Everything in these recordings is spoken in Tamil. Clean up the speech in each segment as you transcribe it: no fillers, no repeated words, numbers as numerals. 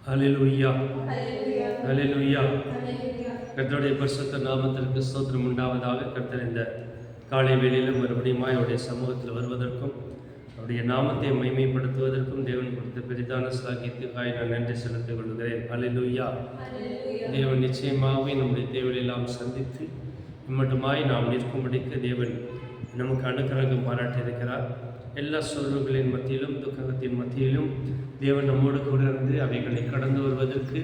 ஹல்லேலூயா, ஹல்லேலூயா. கர்த்தருடைய பரிசுத்த நாமத்திற்கு ஸ்தோத்திரம் உண்டாவதாக. கர்த்தர் இந்த காலை வேளையில் மறுபடியும் அவருடைய சமூகத்தில் வருவதற்கும் அவருடைய நாமத்தை மைமைப்படுத்துவதற்கும் தேவன் கொடுத்த பெரிதான சாகியத்துக்காக நான் நன்றி செலுத்திக் கொள்கிறேன். ஹல்லேலூயா. தேவன் நிச்சயமாகவே நம்முடைய தேவையெல்லாம் சந்தித்து இம்மட்டுமாய் நாம் நிற்கும்படிக்கு தேவன் நமக்கு அனுக்கிரகம் பாராட்டியிருக்கிறார். எல்லா சூழ்நிலைகளின் மத்தியிலும் துக்கத்தின் மத்தியிலும் தேவன் நம்மோடு கூட இருந்து அவைகளை கடந்து வருவதற்கு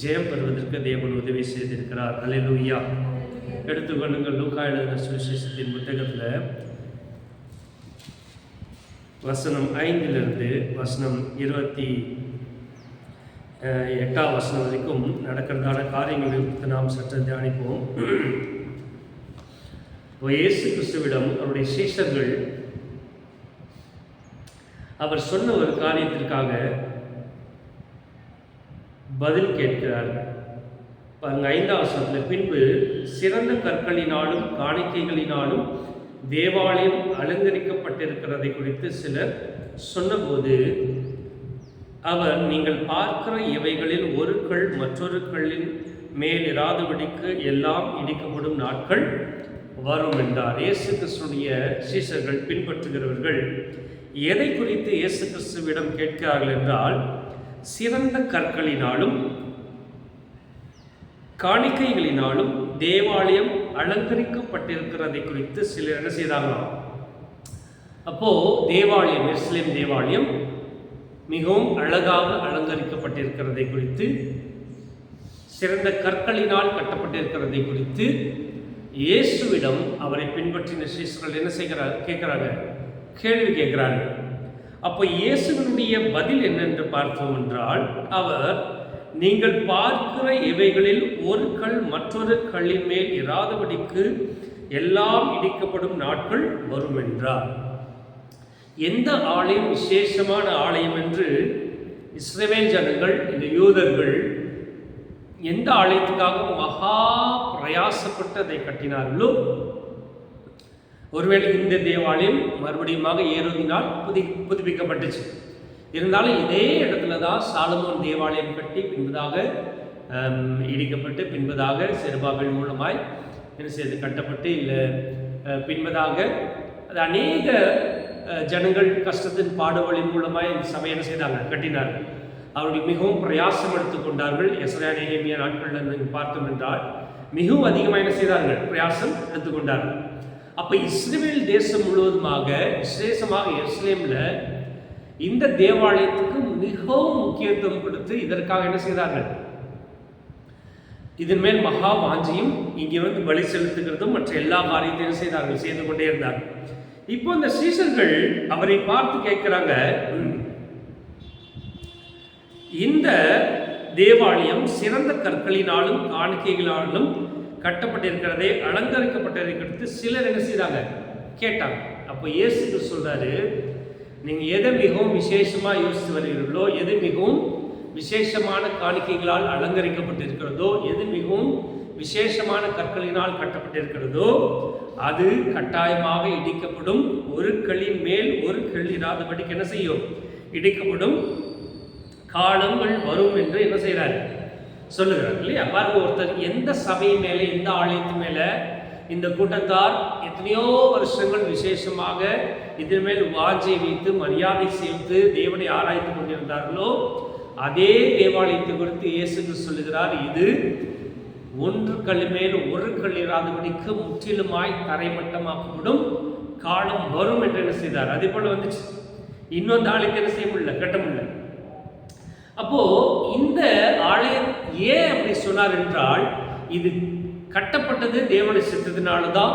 ஜெயம் பெறுவதற்கு தேவன் உதவி செய்திருக்கிறார். ஹல்லேலூயா. எடுத்துக்கொள்ளுங்கள், லூக்கா எழுதின சுவிசேஷத்தின் புத்தகத்தில் வசனம் 5 வசனம் 28 வரைக்கும் நடக்கிறதான காரியங்களை நாம் சற்று தியானிப்போம். இயேசு கிறிஸ்துவிடம் அவருடைய சீஷர்கள் அவர் சொன்ன ஒரு காரியத்திற்காக பதில் கேட்கிறார்கள். பாருங்க, 5ஆம் வசனத்தில், பின்பு சிறந்த கற்களினாலும் காணிக்கைகளினாலும் தேவாலயம் அலங்கரிக்கப்பட்டிருக்கிறதை குறித்து சிலர் சொன்னபோது அவர், நீங்கள் பார்க்கிற இவைகளில் ஒரு கல் மற்றொரு கல்லின் மேல் இராதபடிக்கு எல்லாம் இடிக்கப்படும் நாட்கள் வரும் என்றார். இயேசு கிறிஸ்துடைய சீஷர்கள் பின்பற்றுகிறவர்கள் எதை குறித்து இயேசு கிறிஸ்துவிடம் கேட்கிறார்கள் என்றால், சிறந்த கற்களினாலும் காணிக்கைகளினாலும் தேவாலயம் அலங்கரிக்கப்பட்டிருக்கிறதை குறித்து சிலர் என்ன செய்தார்களாம். அப்போ தேவாலயம், எருசலேம் தேவாலயம் மிகவும் அழகாக அலங்கரிக்கப்பட்டிருக்கிறதை குறித்து, சிறந்த கற்களினால் கட்டப்பட்டிருக்கிறதை குறித்து இயேசுவிடம் அவரை பின்பற்றின சீஷர்கள் என்ன கேட்கிறாங்க, கேள்வி கேட்கிறார்கள். அப்போ இயேசுவினுடைய பதில் என்னென்று பார்த்தோம் என்றால், அவர், நீங்கள் பார்க்கிற இவைகளில் ஒரு கல் மற்றொரு கல்லின் மேல் இராதபடிக்கு எல்லாம் இடிக்கப்படும் நாட்கள் வரும் என்றார். எந்த ஆலயம் விசேஷமான ஆலயம் என்று இஸ்ரவேல் ஜனங்கள், இந்த யூதர்கள் எந்த ஆலயத்துக்காக மகா பிரயாசப்பட்டு அதை கட்டினார்களோ, ஒருவேளை இந்த தேவாலயம் மறுபடியும் ஏரோதினால் புதுப்பிக்கப்பட்டுச்சு. இருந்தாலும் இதே இடத்துல தான் சாலமோன் தேவாலயம் கட்டி பின்பதாக இடிக்கப்பட்டு பின்பதாக செருபாபேல் மூலமாய் என்ன செய்து கட்டப்பட்டு, இல்லை பின்பதாக அது அநேக ஜனங்கள் கஷ்டத்தின் பாடுகளின் மூலமாய் இந்த சபை என்ன செய்தாங்க, கட்டினார்கள். அவர்கள் மிகவும் பிரயாசம் எடுத்துக்கொண்டார்கள். எஸ்ரா நெகேமியா நாட்களில் பார்த்தோம் என்றால் மிகவும் அதிகமாக என்ன செய்தார்கள், பிரயாசம் எடுத்துக்கொண்டார்கள். அப்போ இஸ்ரவேல் தேசம் முழுவதுமாக, விசேஷமாக எருசலேமில் இந்த தேவாலயத்துக்கு மிகவும் முக்கியத்துவம் கொடுத்து இதற்காக என்ன செய்தார்கள், இதன் மேல் மகா வாஞ்சியும் இங்கே பலி செலுத்துகிறதும் மற்ற எல்லா காரியத்தையும் என்ன செய்தார்கள், செய்து கொண்டே இருந்தார்கள். இப்போ இந்த சீஷர்கள் அவரை பார்த்து கேட்கிறாங்க, இந்த தேவாலயம் சிறந்த கற்களினாலும் காணிக்கைகளாலும் கட்டப்பட்டிருக்கிறதே, அலங்கரிக்கப்பட்டிருக்கிறது சிலர் என்ன செய்தாங்க, கேட்டாங்க. அப்போ இயேசு சொல்றாரு, நீங்க எதை மிகவும் விசேஷமா யோசித்து வருகிறீர்களோ, எது மிகவும் விசேஷமான காணிக்கைகளால் அலங்கரிக்கப்பட்டிருக்கிறதோ, எது மிகவும் விசேஷமான கற்களினால் கட்டப்பட்டிருக்கிறதோ அது கட்டாயமாக இடிக்கப்படும். ஒரு கல்லின் மேல் ஒரு கல் இராதபடிக்கு என்ன செய்யும், இடிக்கப்படும் காலங்கள் வரும் என்று என்ன செய்யறாரு, சொல்லுகிறார் இல்லையா. பாருங்க, ஒருத்தர் எந்த சபை மேலே, இந்த ஆலயத்து மேல இந்த கூட்டத்தார் எத்தனையோ வருஷங்கள் விசேஷமாக இதன் மேல் வாஞ்சை வைத்து மரியாதை செய்து தேவனை ஆராய்ந்து கொண்டிருந்தார்களோ, அதே தேவாலயத்தை குறித்து இயேசு சொல்லுகிறார், இது ஒன்று கல் மேல் ஒரு கல் இராதபடிக்கு முற்றிலுமாய் தரைமட்டமாக்கப்படும் காலம் வரும் என்று என்ன செய்தார். அதே போல வந்துச்சு. இன்னொரு ஆலயத்தை என்ன செய்ய முடியல, கட்ட முடியல. அப்போ இந்த ஆலயம் ஏன் அப்படி சொன்னார் என்றால், இது கட்டப்பட்டது தேவனுடைய சித்தத்தினால்தான்,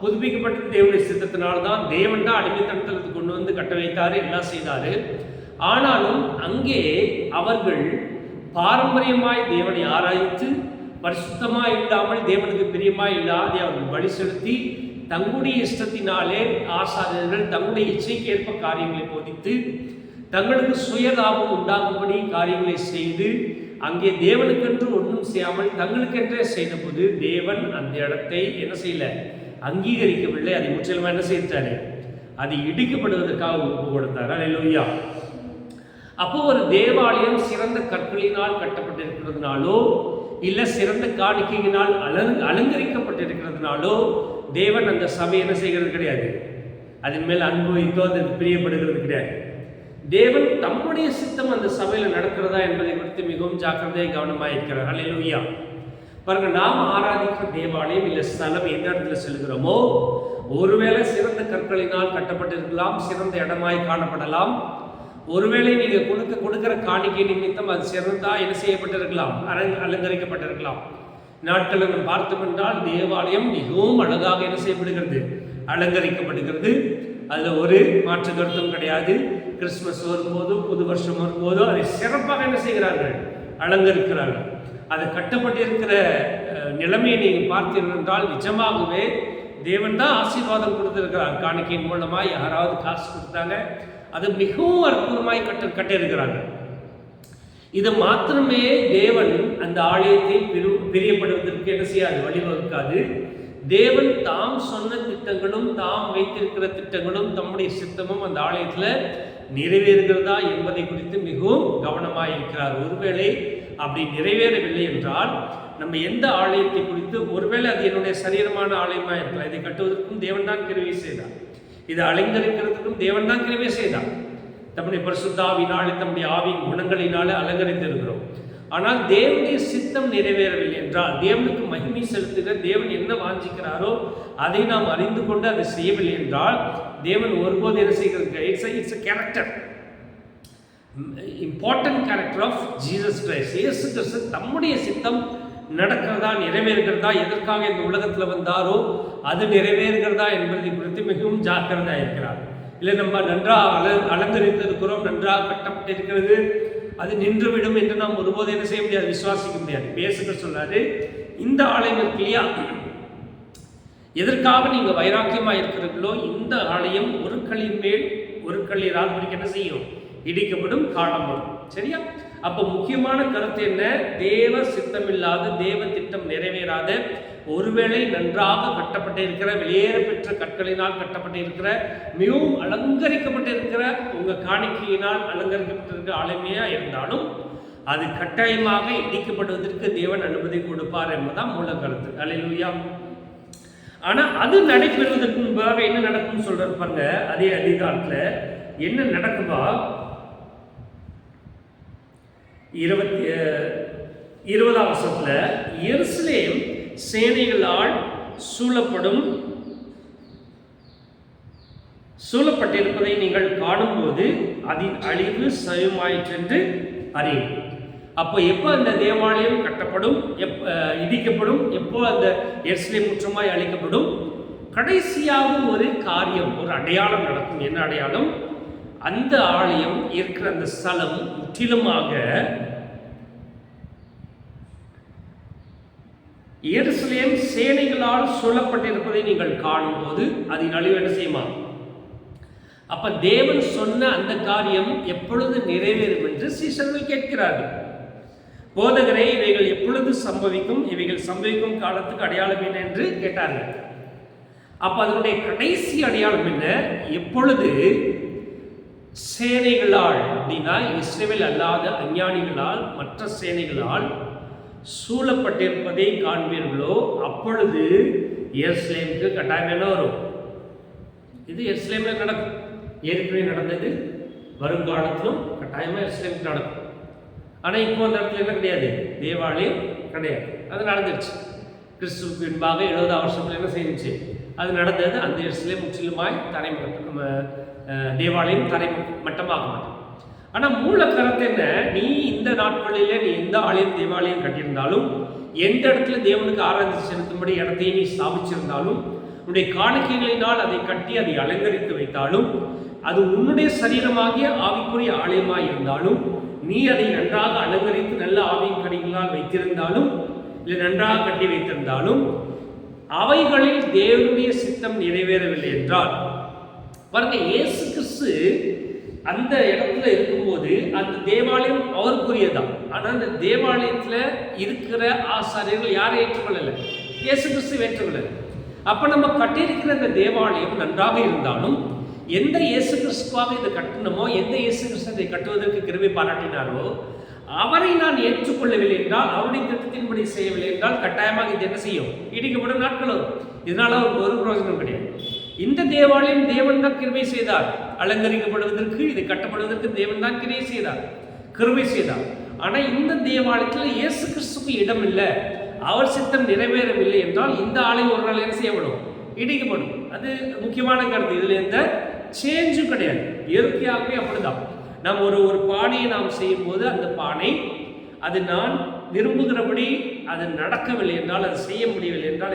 புதுப்பிக்கப்பட்டது தேவனுடைய சித்தத்தினால்தான். தேவன் தான் அடிமைத்தனத்தில் கொண்டு வந்து கட்ட வைத்தாரு, எல்லாம் செய்தாரு. ஆனாலும் அங்கே அவர்கள் பாரம்பரியமாய் தேவனை ஆராய்த்து பரிசுத்தமாய் இல்லாமல், தேவனுக்கு பிரியமாய் இல்லாத அவர்கள் பலி செலுத்தி தங்களுடைய இஷ்டத்தினாலே ஆசாரியர்கள் தங்களுடைய இச்சைக்கு ஏற்ப காரியங்களை போதித்து தங்களுக்கு சுயலாபம் உண்டாகும்படி காரியங்களை செய்து அங்கே தேவனுக்கென்று ஒன்றும் செய்யாமல் தங்களுக்கென்றே செய்த போது தேவன் அந்த இடத்தை என்ன செய்யல, அங்கீகரிக்கவில்லை. அதை முற்றிலுமா என்ன செய்தாரு, அது இடிக்கப்படுவதற்காக ஒப்பு கொடுத்தார். அல்லேலூயா. அப்போ ஒரு தேவாலயம் சிறந்த கற்களினால் கட்டப்பட்டிருக்கிறதுனாலோ இல்லை சிறந்த காணிக்கையினால் அலங்கரிக்கப்பட்டிருக்கிறதுனாலோ தேவன் அந்த சபை என்ன செய்கிறது கிடையாது, அதன் மேல் அன்பு வைத்தோ அதற்கு பிரியப்படுகிறது கிடையாது. தேவன் தம்முடைய சித்தம் அந்த சபையில் நடக்கிறதா என்பதை குறித்து மிகவும் ஜாக்கிரதையாக கவனமாக இருக்கிறார். அல்லேலூயா. பாருங்க, நாம் ஆராதிக்கிற தேவாலயம் இல்லை ஸ்தலம் எந்த இடத்துல செல்கிறோமோ, ஒருவேளை சிறந்த கற்களினால் கட்டப்பட்டிருக்கலாம், சிறந்த இடமாய் காணப்படலாம். ஒருவேளை நீங்கள் கொடுக்கிற காணிக்கை நிமித்தம் அது சிறந்தா என்ன செய்யப்பட்டிருக்கலாம், அலங்கரிக்கப்பட்டிருக்கலாம். நாட்களில் நம்ம பார்த்தோம் என்றால் தேவாலயம் மிகவும் அழகாக என்ன செய்யப்படுகிறது, அலங்கரிக்கப்படுகிறது. அதில் ஒரு மாற்று கருத்தும் கிடையாது. கிறிஸ்துமஸ் வரும்போதோ புது வருஷம் வரும்போதோ அதை சிறப்பாக என்ன செய்கிறார்கள், அலங்கரிக்கிறார்கள். அது கட்டப்பட்டிருக்கிற நிலைமையை நீங்கள் பார்த்தீர்கள் என்றால் நிஜமாகவே தேவன் தான் ஆசீர்வாதம் கொடுத்திருக்கிறார். காணிக்கையின் மூலமாக யாராவது காசு கொடுத்தாங்க, அது மிகவும் அற்புதமாய் கட்டியிருக்கிறாங்க. இது மாத்திரமே தேவன் அந்த ஆலயத்தை பிரியப்படுவதற்கு என்ன செய்யாது, வழிவகுக்காது. தேவன் தாம் சொன்ன திட்டங்களும் தாம் வைத்திருக்கிற திட்டங்களும் தம்முடைய சித்தமும் அந்த ஆலயத்தில் நிறைவேறுகிறதா என்பதை குறித்து மிகவும் கவனமாக இருக்கிறார். ஒருவேளை அப்படி நிறைவேறவில்லை என்றால் நம்ம எந்த ஆலயத்தை குறித்து, ஒருவேளை அது என்னுடைய சரீரமான ஆலயமாக இருக்கலாம், இதை கட்டுவதற்கும் தேவன் தான் கிருபை செய்தார், இதை அலங்கரிக்கிறதுக்கும் தேவன் தான் கிருபை செய்தார். தம்முடைய பரிசுத்தாவினாலே தம்முடைய ஆவியின் குணங்களினாலே அலங்கரித்து இருக்கிறோம். ஆனால் தேவனுடைய சித்தம் நிறைவேறவில்லை என்றால், தேவனுக்கு மகிமை செலுத்துகிற தேவன் என்ன வாஞ்சிக்கிறாரோ அதை நாம் அறிந்து கொண்டு அதை செய்யவில்லை என்றால் தேவன் ஒருபோது என்ன செய்கிறது, it's a character, important character of Jesus Christ. இயேசு கிறிஸ்து தம்முடைய சித்தம் நடக்கிறதா, நிறைவேறுகிறதா, எதற்காக இந்த உலகத்தில் வந்தாரோ அது நிறைவேறுகிறதா என்பதை குறித்து மிகவும் ஜாக்கிரதையாக இருக்கிறார். இல்லை நம்ம நன்றாக அலங்கரித்திருக்கிறோம், நன்றாக கட்டப்பட்டிருக்கிறது, அது நின்றுவிடும் என்று நாம் ஒருபோது என்ன செய்ய முடியாது, விசுவாசிக்க முடியாது. பேசுகிற சொல்லாரு, இந்த ஆலயம் இருக்கு இல்லையா, எதற்காக நீங்கள் வைராக்கியமாக இருக்கிறீர்களோ இந்த ஆலயம் ஒரு கல்லின் மேல் ஒரு கல்லீரால் என்ன செய்யும், இடிக்கப்படும் காலம் வரும். சரியா? அப்போ முக்கியமான கருத்து என்ன, தேவ சித்தமில்லாத, தேவ திட்டம் நிறைவேறாத, ஒருவேளை நன்றாக கட்டப்பட்டிருக்கிற, வெளியேற பெற்ற கற்களினால் கட்டப்பட்டிருக்கிற, மிகவும் அலங்கரிக்கப்பட்டிருக்கிற, உங்கள் காணிக்கையினால் அலங்கரிக்கப்பட்டிருக்கிற ஆலயமையா இருந்தாலும் அது கட்டாயமாக இடிக்கப்படுவதற்கு தேவன் அனுமதி கொடுப்பார் என்பதுதான் மூல கருத்து. அல்லேலூயா. ஆனால் அது நடைபெறுவதற்கு முன்பாக என்ன நடக்கும்னு சொல்றாரு பாருங்க. அதே அதிகாரத்தில் என்ன நடக்குமா, 20ஆம் வசனத்தில், எருசலேம் சேனைகளால் சூழப்பட்டிருப்பதை நீங்கள் காணும்போது அதன் அழிவு சமயமாயிற்றென்று அறியும். அப்போ எப்போ அந்த தேவாலயம் கட்டப்படும், இடிக்கப்படும், எப்போ அந்த எருசலேம் முற்றமாய் அழிக்கப்படும், கடைசியாக ஒரு காரியம், ஒரு அடையாளம் நடக்கும். என்ன அடையாளம்? அந்த ஆலயம் இருக்கிற அந்த ஸ்தலம் முற்றிலுமாக எருசலேம் சேனைகளால் சூழப்பட்டிருப்பதை நீங்கள் காணும்போது அதன் அழிவு என்ன செய்யுமா? அப்ப தேவன் சொன்ன அந்த காரியம் எப்பொழுது நிறைவேறும் என்று சீஷர்கள் கேட்கிறார்கள். போதகரே, இவைகள் எப்பொழுது சம்பவிக்கும், இவைகள் சம்பவிக்கும் காலத்துக்கு அடையாளம் என்ன என்று கேட்டார்கள். அப்ப அதனுடைய கடைசி அடையாளம் என்ன, எப்பொழுது சேனைகளால் அப்படின்னா இஸ்ரவேல் அல்லாத அஞ்ஞானிகளால், மற்ற சேனைகளால் சூழப்பட்டிருப்பதை காண்பீர்களோ அப்பொழுது எருசலேமுக்கு கட்டாயம் என்ன வரும். இது எருசலேம்ல நடக்கும், ஏற்கனவே நடந்தது, வருங்காலத்திலும் கட்டாயமாக எருசலேமுக்கு நடக்கும். ஆனால் இப்போ அந்த இடத்துல என்ன கிடையாது, தேவாலயம் கிடையாது. அது நடந்துருச்சு. கிறிஸ்துவுக்கு பின்பாக 70ஆம் வருஷத்துல என்ன செய்யுச்சு, அது நடந்தது. அந்த எருசலேம் முற்றிலுமாய் தேவாலயம் தரைமட்டமாக மாட்டோம். ஆனால் மூல கருத்து என்ன, நீ இந்த நாட்களிலே நீ எந்த ஆலயம் தேவாலயம் கட்டியிருந்தாலும், எந்த இடத்துல தேவனுக்கு ஆராதனை செலுத்தும்படி இடத்தையும் நீ ஸ்தாபிச்சிருந்தாலும், உன்னுடைய காணிக்கைகளினால் அதை கட்டி அதை அலங்கரித்து வைத்தாலும், அது உன்னுடைய சரீரமாகிய ஆவிக்குரிய ஆலயமாக இருந்தாலும், நீ அதை நன்றாக அலங்கரித்து நல்ல ஆவியின் கனிகளால் வைத்திருந்தாலும், இல்லை நன்றாக கட்டி வைத்திருந்தாலும், அவைகளில் தேவனுடைய சித்தம் நிறைவேறவில்லை என்றால், பாருங்க, இயேசு கிறிஸ்து அந்த இடத்துல இருக்கும்போது அந்த தேவாலயம் அவருக்குரியதான். ஆனால் அந்த தேவாலயத்தில் இருக்கிற ஆசாரியர்கள் யாரும் ஏற்றுக்கொள்ளலை, இயேசு கிறிஸ்து ஏற்றுக்கொள்ளலை. அப்போ நம்ம கட்டியிருக்கிற அந்த தேவாலயம் நன்றாக இருந்தாலும் எந்த இயேசு கிறிஸ்துவாக இதை கட்டணுமோ, எந்த இயேசு கிறிஸ்து இதை கட்டுவதற்கு கிருபை பாராட்டினாரோ அவரை நான் ஏற்றுக்கொள்ளவில்லை என்றால், அவருடைய திட்டத்தின்படி செய்யவில்லை என்றால் கட்டாயமாக இது என்ன செய்யும்? இடிக்கப்படும் நாட்கள் வரும். இதனால அவருக்கு ஒரு பிரயோஜனம் கிடையாது. இந்த தேவாலயம் தேவன் தான் கிருபை செய்தார். அலங்கரிக்கப்படுவதற்கு, இது கட்டப்படுவதற்கு தேவன் தான் கிருபை செய்தார். ஆனால் இந்த தேவாலயத்தில் இயேசு கிறிஸ்துக்கு இடம் இல்லை, அவர் சித்தம் நிறைவேறவில்லை என்றால் இந்த ஆலயம் ஒரு நாள் என்ன செய்யப்படும்? இடிக்கப்படும். அது முக்கியமான கருத்து. இதில் எந்த சேஞ்சும் கிடையாது. இயற்கையாகவே அப்படிதான். நாம் ஒரு பானையை நாம் செய்யும் போது அந்த பானை அது நான் விரும்புகிறபடி அது நடக்கவில்லை என்றால், அது செய்ய முடியவில்லை என்றால்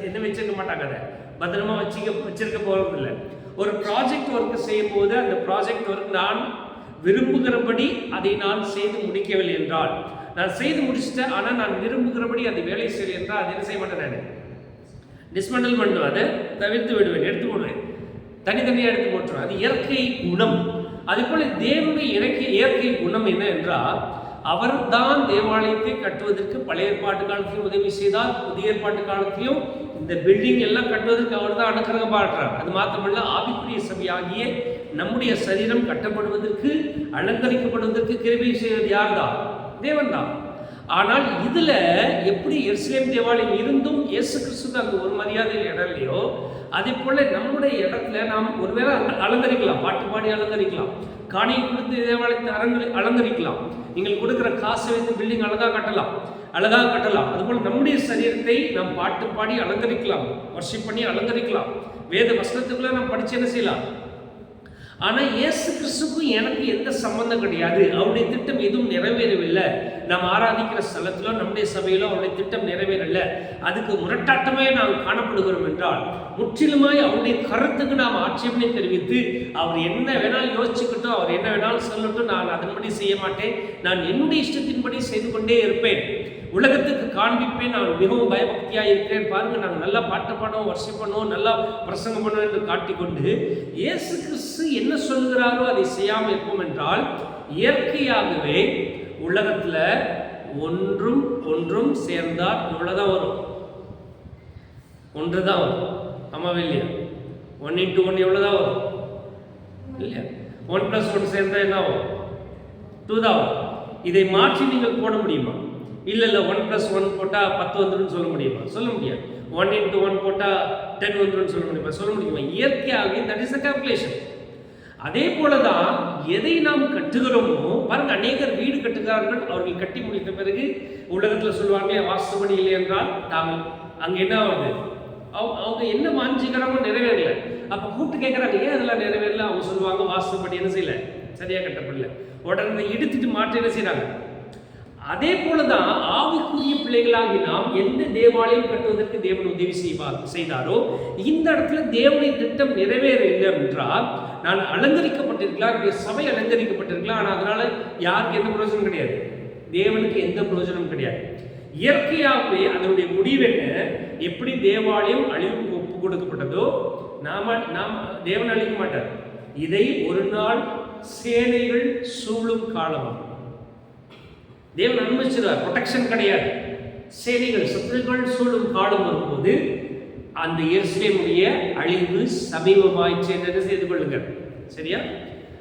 என்ன வச்சிருக்க மாட்டாங்க, அதை பத்திரமா வச்சிருக்க போறதில்லை. ஒரு ப்ராஜெக்ட் ஒர்க் செய்யும் போது அந்த ப்ராஜெக்ட் ஒர்க் நான் விரும்புகிறபடி அதை நான் செய்து முடிக்கவில்லை என்றால், நான் செய்து முடிச்சுட்டேன் ஆனால் நான் விரும்புகிறபடி அதை வேலை செய்யலை என்றால் அது என்ன செய்ய மாட்டேன், நான் டிஸ்மண்டல் பண்ணுவேன், அதை தவிர்த்து விடுவேன், எடுத்து போடுவேன், தனித்தனியாக எடுத்து போட்டுருவேன். அது இயற்கை குணம். அதுபோல தேவனுடைய இயற்கை குணம் என்ன என்றால், அவர் தான் தேவாலயத்தை கட்டுவதற்கு பழைய ஏற்பாட்டு காலத்திலும் உதவி செய்தார், புதிய ஏற்பாட்டு காலத்திலும் இந்த பில்டிங் எல்லாம் கட்டுவதற்கு அவர் தான் அனுக்கிரகம் பாடுறார். அது மாத்திரமல்ல, ஆவிக்குரிய சபையாகிய நம்முடைய சரீரம் கட்டப்படுவதற்கு, அலங்கரிக்கப்படுவதற்கு கிருபை செய்வது யார் தான்? தேவன் தான். ஆனால் இதுல எப்படி எருசலேம் தேவாலயம் இருந்தும் இயேசு கிறிஸ்துக்கு அங்கே ஒரு மரியாதையில் இடம் இல்லையோ, அதே போல நம்முடைய இடத்துல நாம் ஒருவேளை அலங்கரிக்கலாம், பாட்டு பாடி அலங்கரிக்கலாம், காணியை கொடுத்து தேவாலயத்தை அலங்கரிக்கலாம், நீங்கள் கொடுக்குற காசை வைத்து பில்டிங் அழகாக கட்டலாம். அதுபோல் நம்முடைய சரீரத்தை நாம் பாட்டு பாடி அலங்கரிக்கலாம், வர்ஷிப் பண்ணி அலங்கரிக்கலாம், வேத வசனத்துக்குள்ள நாம் படிச்சு என்ன செய்யலாம். ஆனால் இயேசு கிறிஸ்துக்கும் எனக்கு எந்த சம்பந்தம் கிடையாது. அவருடைய திட்டம் எதுவும் நிறைவேறவில்லை. நாம் ஆராதிக்கிற ஸ்தலத்திலோ நம்முடைய சபையிலோ அவருடைய திட்டம் நிறைவேறல, அதுக்கு முரட்டாட்டமே நாம் காணப்படுகிறோம் என்றால், முற்றிலுமாய் அவருடைய கருத்துக்கு நாம் ஆட்சேபனை தெரிவித்து அவர் என்ன வேணாலும் யோசிச்சுக்கிட்டோம், அவர் என்ன வேணாலும் சொல்லட்டும், நான் அதன்படி செய்ய மாட்டேன், நான் என்னுடைய இஷ்டத்தின்படி செய்து கொண்டே இருப்பேன், உலகத்துக்கு காண்பிப்பேன், நான் மிகவும் பயபக்தியாக இருக்கிறேன், பாருங்க நாங்கள் நல்லா பாட்டு பாடுவோம், வர்ஷிப் பண்ணுவோம், நல்லா பிரசங்கம் பண்ணுவோம் என்று காட்டிக்கொண்டு இயேசு கிறிஸ்து என்ன சொல்கிறாரோ அதை செய்யாமல் இருப்போம் என்றால், இயற்கையாகவே உலகத்துல ஒன்றும் சேர்ந்தால் இவ்வளவுதான் வரும், ஒன்றுதான் வரும். ஆமாவே இல்லையா? 1 into 1 எவ்வளவுதான் வரும் இல்லையா? 1 + 1 சேர்ந்தா என்ன ஆகும்? 2 தான் வரும். இதை மாற்றி நீங்கள் போட முடியுமா? இல்லை 1 + 1 போட்டால் 10 வந்துடும் சொல்ல முடியுமா? சொல்ல முடியாது. 1 into 1 போட்டால் 10 வந்துடும் சொல்ல முடியுமா? இயற்கையாகவே தட் இஸ் த கால்குலேஷன். அதே போலதான் எதை நாம் கட்டுகிறோமோ, பாருங்க, அநேகர் வீடு கட்டுகிறார்கள், அவர்கள் கட்டி முடித்த பிறகு உலகத்தில் சொல்லுவாங்க வாஸ்துபடி இல்லை என்றால் தாங்கள் அங்கே என்ன ஆகுது, அவங்க என்ன வாஞ்சிக்கிறோமோ நிறைவேறல. அப்போ கூப்பிட்டு கேட்குறாங்க, ஏன் அதெல்லாம் நிறைவேறல? அவங்க சொல்லுவாங்க வாஸ்துபடி என்ன செய்யல, சரியா கட்டப்படல. உடனே இடித்துட்டு மாற்றி என்ன செய்யறாங்க. அதே போலதான் ஆவிக்குரிய பிள்ளைகளாகி நாம் எந்த தேவாலயம் கட்டுவதற்கு தேவன் உதவி செய்தாரோ, இந்த இடத்துல தேவனுடைய திட்டம் நிறைவேற இல்லை என்றால், நான் அலங்கரிக்கப்பட்டிருக்கலாம், என்னுடைய சபை அலங்கரிக்கப்பட்டிருக்கலாம், ஆனால் அதனால யாருக்கு எந்த பிரயோஜனம் கிடையாது, தேவனுக்கு எந்த பிரயோஜனம் கிடையாது. இயற்கையாகவே அதனுடைய முடிவு என்ன? எப்படி தேவாலயம் அழிவுக்கு ஒப்பு கொடுக்கப்பட்டதோ, நாம் தேவன் அழிக்க மாட்டார். இதை ஒரு நாள் சேனைகள் சூழும் காலம் தேவன் அனுமதிச்சிருவார். ப்ரொடெக்ஷன் கிடையாது. சேனைகள் சத்துருக்கள் சூழும் காலம் வரும்போது அந்த எருசலேமுடைய அழிவு சமீபமாயிற்று என்று செய்து கொள்ளுங்கள். சரியா?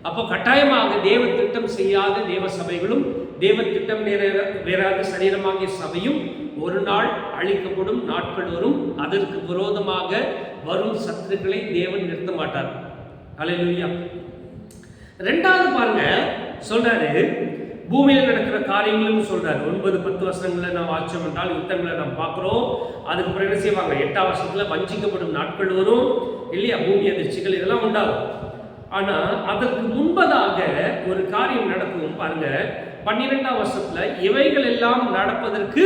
அப்போ கட்டாயமாக தேவ திட்டம் செய்யாத தேவ சபைகளும் தேவ திட்டம் நிறைவேறாத சரீரமாகிய சபையும் ஒரு நாள் அழிக்கப்படும் நாட்கள் வரும். அதற்கு விரோதமாக வரும் சத்துருக்களை தேவன் நிறுத்த மாட்டார். அல்லேலூயா. ரெண்டாவது பாருங்க, சொல்றாரு பூமியில் நடக்கிற காரியங்களும் சொல்றாரு. 9-10 வசனங்களை நாம் வாட்சம் என்றால் யுத்தங்களை நாம் பார்க்கிறோம். அதுக்கு பிறகு என்ன செய்வாங்க, 8ஆம் வருஷத்துல வஞ்சிக்கப்படும் நாட்கள் வரும் இல்லையா, பூமி அதிர்ச்சிகள் இதெல்லாம் உண்டாகும். ஆனா அதற்கு முன்பதாக ஒரு காரியம் நடக்கும் பாருங்க. 12ஆம் வருஷத்துல இவைகள் எல்லாம் நடப்பதற்கு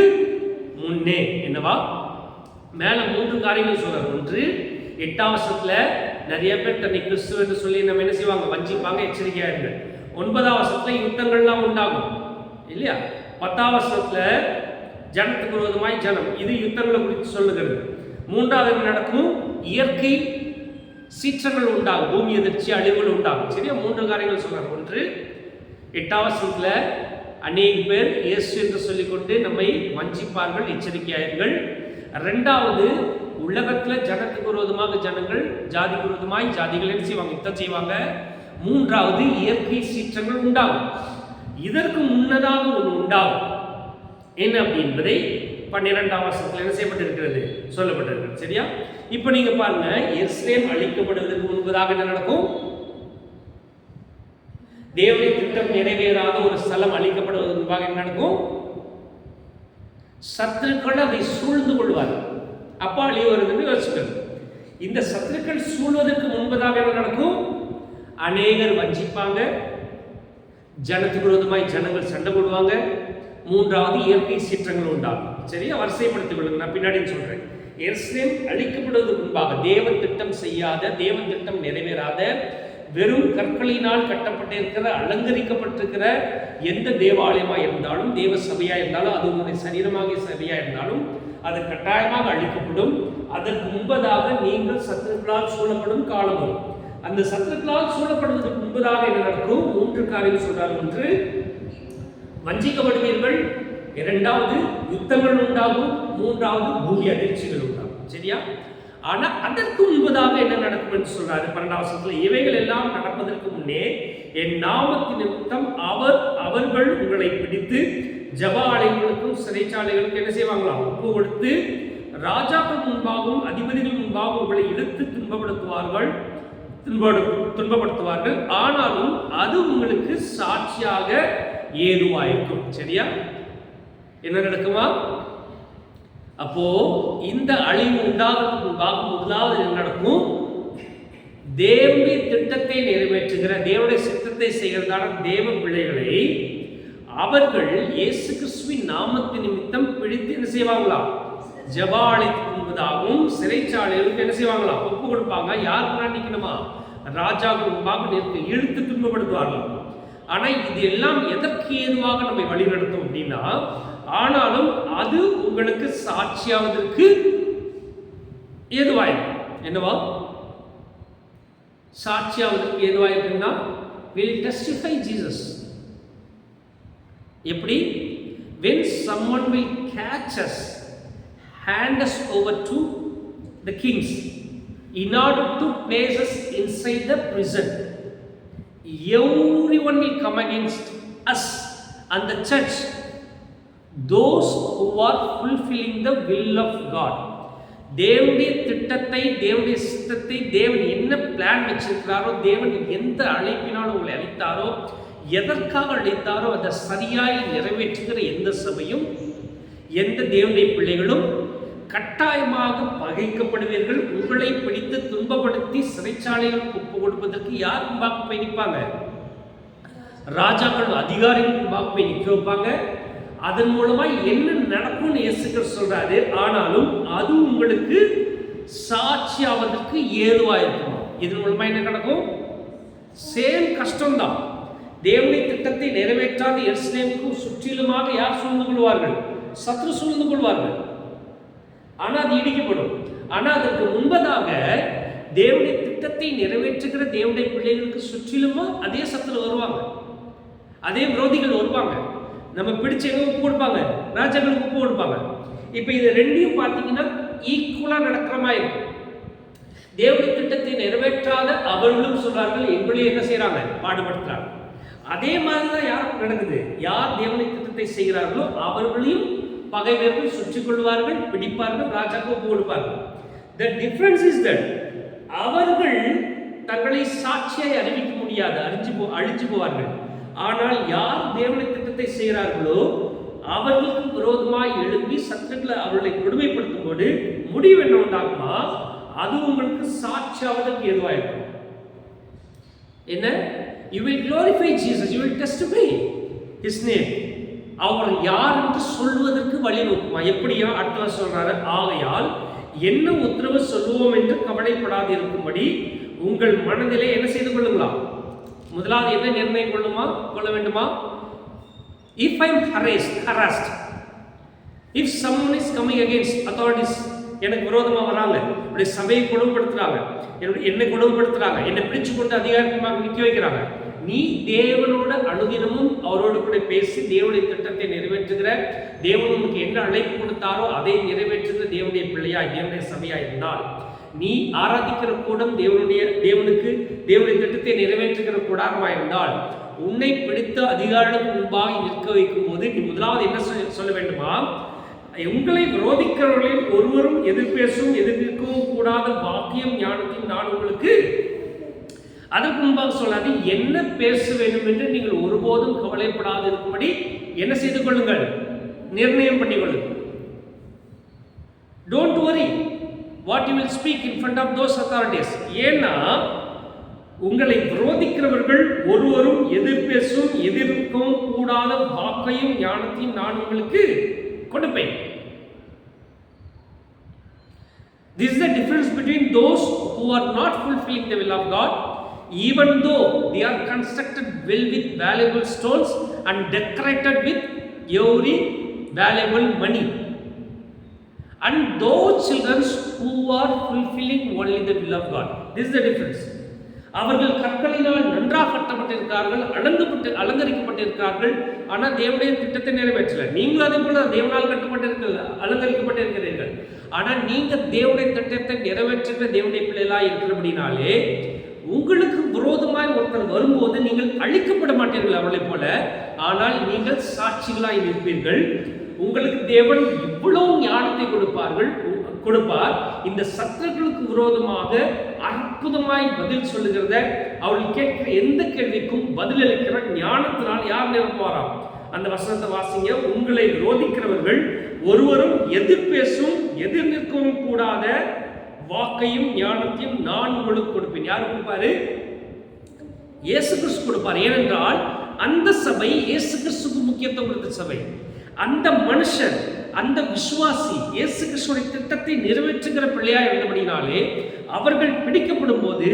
முன்னே என்னவா, மேல 3 காரியங்கள் சொல்றாரு. ஒன்று, 8ஆம் வருஷத்துல நிறைய பேர் தன்னை கிறிஸ்துவ என்று சொல்லி நம்ம என்ன செய்வாங்க, வஞ்சிப்பாங்க, எச்சரிக்கையா இருங்க. 9ஆம் வருஷத்துல யுத்தங்கள்லாம் உண்டாகும் இல்லையா. 10ஆம் வருஷத்துல ஜனத்துக்கு விரோதமாய் ஜனம், இது யுத்தங்களை குறித்து சொல்லுகிறது. 3வது நடக்கும், இயற்கை சீற்றங்கள் உண்டாகும், பூமி அதிர்ச்சி அழிவுகள் உண்டாகும். சரியா? 3 காரியங்கள் சொல்றாங்க. ஒன்று, 8ஆம் வருஷத்துல அநேக பேர் இயேசு என்று சொல்லிக்கொண்டு நம்மை வஞ்சிப்பார்கள், எச்சரிக்கையாயிருங்கள். 2வது, உலகத்துல ஜனத்துக்கு விரோதமாக ஜனங்கள், ஜாதிக்கு விரோதமாய் ஜாதிகள் என்ன செய்வாங்க? யுத்தம் செய்வாங்க. மூன்றாவது இயற்கை சீற்றங்கள் உண்டாகும். இதற்கு முன்னதாக ஒன்று உண்டாகும். என்ன அப்படி என்பதை 12ஆம் வசனத்தில் என்ன செய்யப்பட்டிருக்கிறது? சொல்லப்பட்டிருக்கிறது. சரியா? இப்ப நீங்க பாருங்க, எருசலேம் அழிக்கப்படுவதற்கு முன்பதாக என்ன நடக்கும்? தேவனுடைய திட்டம் நிறைவேறாத ஒரு ஸ்தலம் அழிக்கப்படுவதற்கு முன்பாக என்ன நடக்கும்? சத்துருக்கள் அதை சூழ்ந்து கொள்வார்கள். அப்பா அழிய வருதுன்னு யோசிக்கிறது. இந்த சத்துருக்கள் சூழ்வதற்கு முன்பதாக என்ன நடக்கும்? அநேகர் வஞ்சிப்பாங்க, ஜனத்துக்கு விரோதமாய் ஜனங்கள் சண்டை போடுவாங்க. மூன்றாவது இயற்கை சீற்றங்கள் உண்டாகும். சரியா? வரிசைப்படுத்திக் கொள்ளுங்க, நான் பின்னாடி சொல்றேன். எருசலேம் அழிக்கப்படுவதற்கு முன்பாக தேவன் திட்டம் செய்யாத, தேவன் திட்டம் நிறைவேறாத, வெறும் கற்களினால் கட்டப்பட்டிருக்கிற, அலங்கரிக்கப்பட்டிருக்கிற எந்த தேவாலயமாக இருந்தாலும், தேவ சபையாக இருந்தாலும், அது உங்களுடைய சரீரமாகிய சபையாக இருந்தாலும் அது கட்டாயமாக அழிக்கப்படும். அதற்கு முன்பதாக நீங்கள் சத்துருக்களால் சூழப்படும் காலம் வரும். அந்த சத்துருக்களால் சூழப்படுவதற்கு முன்பதாக என்ன நடக்கும்? 3 காரியம் சொல்றாங்க. 1, வஞ்சிக்கப்படுவீர்கள். 2வது யுத்தங்கள் உண்டாகும். 3வது பூமி அதிர்ச்சிகள் உண்டாகும். சரியா? ஆனா அதற்கு முன்பதாக என்ன நடக்கும் என்று சொல்றாரு 12ஆம் வசனத்தில். இவைகள் எல்லாம் நடப்பதற்கு முன்னே என் நாமத்தின் நிமித்தம் அவர்கள் உங்களை பிடித்து ஜப ஆலயங்களுக்கும் சிறைச்சாலைகளுக்கும் என்ன செய்வாங்களாம்? ஒப்பு கொடுத்து ராஜாக்கள் முன்பாகவும் அதிபதிகள் முன்பாகவும் உங்களை இழுத்து துன்பப்படுத்துவார்கள். ஆனாலும் அது உங்களுக்கு சாட்சியாக ஏதுவாயிருக்கும். சரியா? என்ன நடக்குமா? அப்போ இந்த அழிவு உண்டாகிறதுக்கு முன்பாக முதலாவது என்ன நடக்கும்? தேவனுடைய திட்டத்தை நிறைவேற்றுகிற, தேவனுடைய சித்தத்தை செய்கிறதான தேவ பிள்ளைகளை அவர்கள் இயேசு கிறிஸ்துவின் நாமத்தின் நிமித்தம் பிடித்து என்ன செய்வாங்களா? ஜபாலயத்துக்கு முன்பதாகவும் சிறைச்சாலைகளுக்கு என்ன செய்வாங்களா? ஒப்பு கொடுப்பாங்க. யாருக்கு நிற்கணுமா? ராஜாவுக்கு முன்பாக நிற்க இழுத்து துன்பப்படுத்துவார்கள். ஆனா இது எல்லாம் எதற்கு ஏதுவாக நம்மை வழிநடத்தும் அப்படின்னா, ஆனாலும் அது உங்களுக்கு சாட்சியாவதற்கு ஏதுவாயிருக்கும். என்னவா சாட்சியாவதற்கு ஏதுவாயிருக்குன்னா, will testify Jesus. எப்படி? when someone will catch us, hand us over to the kings in order to place us inside the prison, everyone will come against us and the church, those who are fulfilling the will of God. தேவனுடைய திட்டத்தை, தேவனுடைய சித்தத்தை, தேவன் என்ன பிளான் வச்சிருக்கிறாரோ, தேவன் எந்த அழைப்பினால் உங்களை அழைத்தாரோ, எதற்காக அழைத்தாரோ அதை சரியாய் நிறைவேற்றுகிற எந்த சபையும், எந்த தேவனுடைய பிள்ளைகளும் கட்டாயமாக பகைக்கப்படுவீர்கள். உங்களை பிடித்து துன்பப்படுத்தி சிறைச்சாலைகளுக்கு ஒப்பு கொடுப்பதற்கு யார் முன்பாக போய் நிற்பாங்க? ராஜாக்கள், அதிகாரிகள் முன்பாக போய் நிற்க வைப்பாங்க. அதன் மூலமா என்ன நடக்கும்னு இயேசுக்கள் சொல்றாரு. ஆனாலும் அது உங்களுக்கு சாட்சியாவதற்கு ஏதுவா இருக்கும். இதன் மூலமா என்ன நடக்கும்? சேம் கஷ்டம்தான். தேவனுடைய திட்டத்தை நிறைவேற்றாத எருசலேமுக்கு சுற்றிலுமாக யார் சூழ்ந்து கொள்வார்கள்? சத்ரு சூழ்ந்து கொள்வார்கள். ஆனா அது இடிக்கப்படும். ஆனா அதற்கு முன்பதாக தேவனுடைய திட்டத்தை நிறைவேற்றுகிற தேவனுடைய பிள்ளைகளுக்கு சுற்றிலுமா அதே சத்துரு வருவாங்க, அதே விரோதிகள் வருவாங்க. நம்ம பிடிச்ச எங்க ஒப்பு கொடுப்பாங்க? ராஜாக்களுக்கு ஒப்பு கொடுப்பாங்க. இப்ப இது ரெண்டையும் பார்த்தீங்கன்னா ஈக்குவலா நடக்கிற மாதிரி இருக்கும். தேவனுடைய திட்டத்தை நிறைவேற்றாத அவர்களும் சொல்றார்கள், எங்களையும் என்ன செய்யறாங்க? பாடுபடுத்துறாங்க. அதே மாதிரிதான் யாருக்கு நடக்குது? யார் தேவனுடைய திட்டத்தை செய்கிறார்களோ அவர்களையும் பகைவர்கள் சுற்றி கொள்வார்கள், பிடிப்பார்கள், ராஜாக்கு ஒப்பு கொடுப்பார்கள். The difference is that அவர்கள் தங்களை சாட்சியை அறிவிக்க முடியாது, அழிஞ்சு போவார்கள். ஆனால் யார் தேவனுடைய திட்டத்தை செய்கிறார்களோ அவர்களுக்கு விரோதமாய் எழுப்பி சத்துருக்களை அவர்களை கொடுமைப்படுத்தும் போது முடிவு என்ன உண்டாகுமா? அது உங்களுக்கு சாட்சியாவதற்கு ஏதுவாயிருக்கும். என்ன? You will glorify Jesus, you will testify his name. அவர் யார் என்று சொல்வதற்கு வழிவகுக்குமா? எப்படியா? அடுத்த சொல்றாரு, ஆகையால் என்ன உத்தரவு சொல்லுவோம் என்று கவலைப்படாது இருக்கும்படி உங்கள் மனதிலே என்ன செய்து கொள்ளுங்களா? முதலாவது என்ன நிர்ணயம் கொள்ள வேண்டுமா? If I am harassed, if someone is coming against authorities, எனக்கு விரோதமா வராங்க, என்னுடைய சபையை கொடுமைப்படுத்துறாங்க, என்னை கொடுமைப்படுத்துறாங்க, என்னை பிடிச்சு கொண்டு அதிகாரமாக நிற்க வைக்கிறாங்க, நீ தேவனோட அனுதினமும் அவரோடு கூட பேசி தேவனுடைய திட்டத்தை நிறைவேற்றுகிற, தேவன் உனக்கு என்ன அழைப்பு கொடுத்தாரோ அதை நிறைவேற்றுகிற தேவனுடைய பிள்ளையாய், தேவனுடைய சபையாய் இருந்தால், நீ ஆராதிக்கிற கூடம் தேவனுடைய திட்டத்தை நிறைவேற்றுகிற கூடாரமாய் இருந்தால், உன்னை பிடித்த அதிகாரிகளுக்கு முன்பாக நிற்க வைக்கும் போது நீ முதலாவது என்ன சொல்ல வேண்டுமா? உங்களை விரோதிக்கிறவர்களில் ஒருவரும் எதிர்ப்பிற்கவும் கூடாத வாக்கியம் ஞானத்தையும் நான் உங்களுக்கு. அதற்கு முன்பாக சொல்லாது, என்ன பேச வேண்டும் என்று நீங்கள் ஒருபோதும் கவலைப்படாது இருக்கும்படி என்ன செய்து கொள்ளுங்கள், நிர்ணயம் பண்ணிக்கொள்ளுங்கள். Don't worry what you will speak in front of those authorities. ஏன்னா உங்களை விரோதிக்கிறவர்கள் ஒருவரும் எதிர்க்கவும் கூடாத வாக்கையும் ஞானத்தையும் நான் உங்களுக்கு கொடுப்பேன். This is the difference between those who are not fulfilling the will of God, even though they are constructed well with valuable stones and decorated with every valuable money, and those children who are fulfilling only the will of God. This is the difference. அவர்கள் கற்களினால் நன்றாக கட்டப்பட்டிருக்கிறார்கள், அலங்கரிக்கப்பட்டிருக்கிறார்கள், ஆனால் தேவனுடைய திட்டத்தை நிறைவேற்றல. நீங்களும் அதே போல தேவனால் அலங்கரிக்கப்பட்டிருக்கிறீர்கள், ஆனால் நீங்க தேவனுடைய திட்டத்தை நிறைவேற்றுகிற தேவனுடைய பிள்ளைகளாக இருக்கிறபடினாலே உங்களுக்கு விரோதமாய் ஒருத்தர் வரும்போது நீங்கள் அழிக்கப்பட மாட்டீர்கள் அவர்களை போல, ஆனால் நீங்கள் சாட்சிகளாய் இருப்பீர்கள். உங்களுக்கு தேவன் இவ்வளவு ஞானத்தை கொடுப்பார். இந்த சத்துருக்களுக்கு விரோதமாக அற்புதமாய் பதில் சொல்லுகிறத, அவர்கள் கேட்கிற எந்த கேள்விக்கும் பதிலளிக்கிற ஞானத்தினால் யார் நிரப்புவாராம்? அந்த வசனத்தை வாசிங்க. உங்களை விரோதிக்கிறவர்கள் ஒருவரும் எதிர் நிற்கவும் கூடாத வாக்கையும் ஞானத்தையும் நான் உங்களுக்கு கொடுப்பேன். யார் கொடுப்பாரு? இயேசு கிறிஸ்து கொடுப்பார். ஏனென்றால் அந்த சபை இயேசு கிறிஸ்துக்கு முக்கியத்துவம் கொடுத்த சபை. அந்த மனுஷன், அந்த விசுவாசி இயேசு கிறிஸ்துவின் திட்டத்தை நிறைவேற்றுகிற பிள்ளையா இருந்தபடினாலே அவர்கள் பிடிக்கப்படும் போது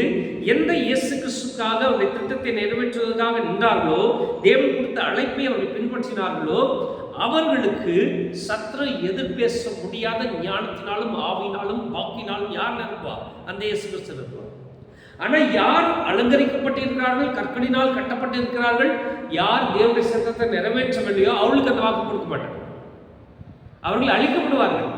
எந்த இயேசு கிறிஸ்துக்காக அவருடைய திட்டத்தை நிறைவேற்றுவதற்காக நின்றார்களோ, தேவன் கொடுத்த அழைப்பை அவர்கள் பின்பற்றினார்களோ, அவர்களுக்கு சத்ரு எதிர்பேச முடியாத ஞானத்தினாலும் ஆவியினாலும் வாக்கினாலும் யார் நிற்பா? அந்த இயேசு கிறிஸ்து நிற்பா. ஆனால் யார் அலங்கரிக்கப்பட்டிருக்கிறார்கள், கற்களினால் கட்டப்பட்டிருக்கிறார்கள், யார் தேவனுடைய சத்தத்தை நிறைவேற்றவில்லையோ அவர்களுக்கு அந்த வாக்கு கொடுக்க மாட்டார்கள். அவர்கள் அழிக்கப்படுவார்கள்.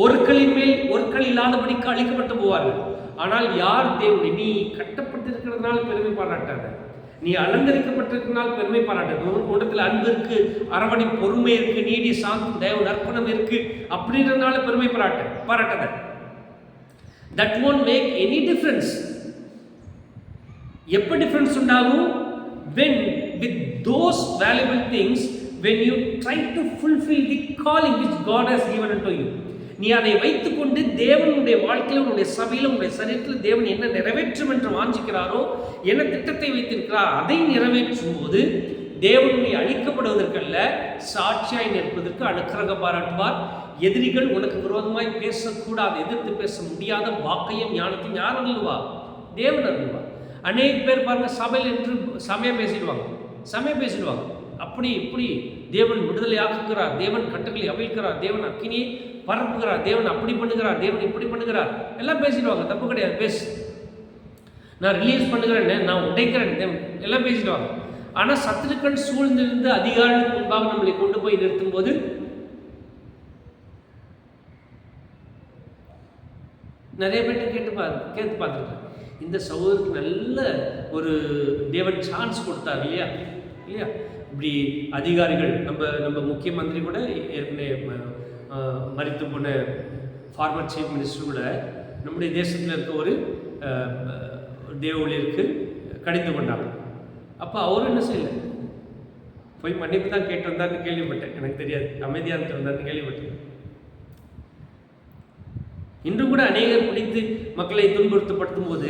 ஒரு கல்லின் மேல் ஒரு கல் இல்லாதபடிக்கு அழிக்கப்பட்டு போவார்கள். ஆனால் யார் தேவனுடைய, நீ கட்டப்பட்டிருக்கிறதுனால பெருமை பாராட்டாத, நீ அலங்கரிக்கப்பட்டிருக்கிறதுனால பெருமை பாராட்டாத, உன்னிடத்தில் அன்பு இருக்கு, அரவணை பொறுமை இருக்கு, நீடி சாந்தம் தயவு நற்குணம் இருக்கு அப்படின்றதுனால பெருமை பாராட்டாத. That won't make any difference. எப்ப டிஃபரன்ஸ் உண்டாகும்? When with those valuable things, when you try to fulfill the calling which God has given unto you, நீ அதை வைத்துக்கொண்டு தேவனுடைய வாழ்க்கையில், உன்னுடைய சபையில், உன்னுடைய சரீரத்தில் தேவன் என்ன நிறைவேற்றும் என்று வாஞ்சிக்கிறாரோ, என்ன திட்டத்தை வைத்திருக்கிறார் அதை நிறைவேற்றும் போது தேவனுடைய அழிக்கப்படுவதற்கல்ல, சாட்சியாய் நிற்பதற்கு அனுக்கிரகம் பாராட்டுவார். எதிரிகள் உனக்கு விரோதமாய் பேசக்கூடாது, எதிர்த்து பேச முடியாத வாக்கையும் ஞானத்தையும் யார் அருள்வா? தேவன் அருள்வா. அநேக பேர் பாருங்க, சபையில் என்று சமயம் பேசிடுவாங்க. அப்படி இப்படி தேவன் விடுதலை ஆக்குகிறார், தேவன் கட்டுகளை அவிழ்க்கிறார், தேவன் அக்கினியை பரப்புகிறார், தேவன் அப்படி பண்ணுகிறார், தேவன் இப்படி பண்ணுகிறார், எல்லாம் பேசிடுவாங்க. தப்பு கிடையாது, பேசு. நான் ரிலீஸ் பண்ணுகிறேன், நான் உடைக்கிறேன், எல்லாம் பேசிடுவாங்க. ஆனால் சத்துருக்கள் சூழ்ந்திருந்து அதிகாரிகளுக்கு முன்பாக நம்மளை கொண்டு போய் நிறுத்தும் போது நிறைய பேர்ட்டு கேட்டு பார்த்துருக்கேன். இந்த சகோதரருக்கு நல்ல ஒரு தேவன் சான்ஸ் கொடுத்தார் இல்லையா? இப்படி அதிகாரிகள், நம்ம முக்கிய மந்திரி கூட ஏற்கனவே மரித்து போன ஃபார்மர் சீஃப் மினிஸ்டர் கூட நம்முடைய தேசத்தில் இருக்க ஒரு தேவ ஊழியருக்கு கடிந்து கொண்டாங்க. அப்போ அவரும் என்ன செய்யலை, போய் மன்னிப்பு தான் கேட்டு வந்தார்னு கேள்விப்பட்டேன். எனக்கு தெரியாது, அமைதியாக இருந்து வந்தார்னு கேள்விப்பட்டேன். இன்றும் கூட அநேகர் பிடித்து மக்களை துன்புறுத்தப்படுத்தும் போது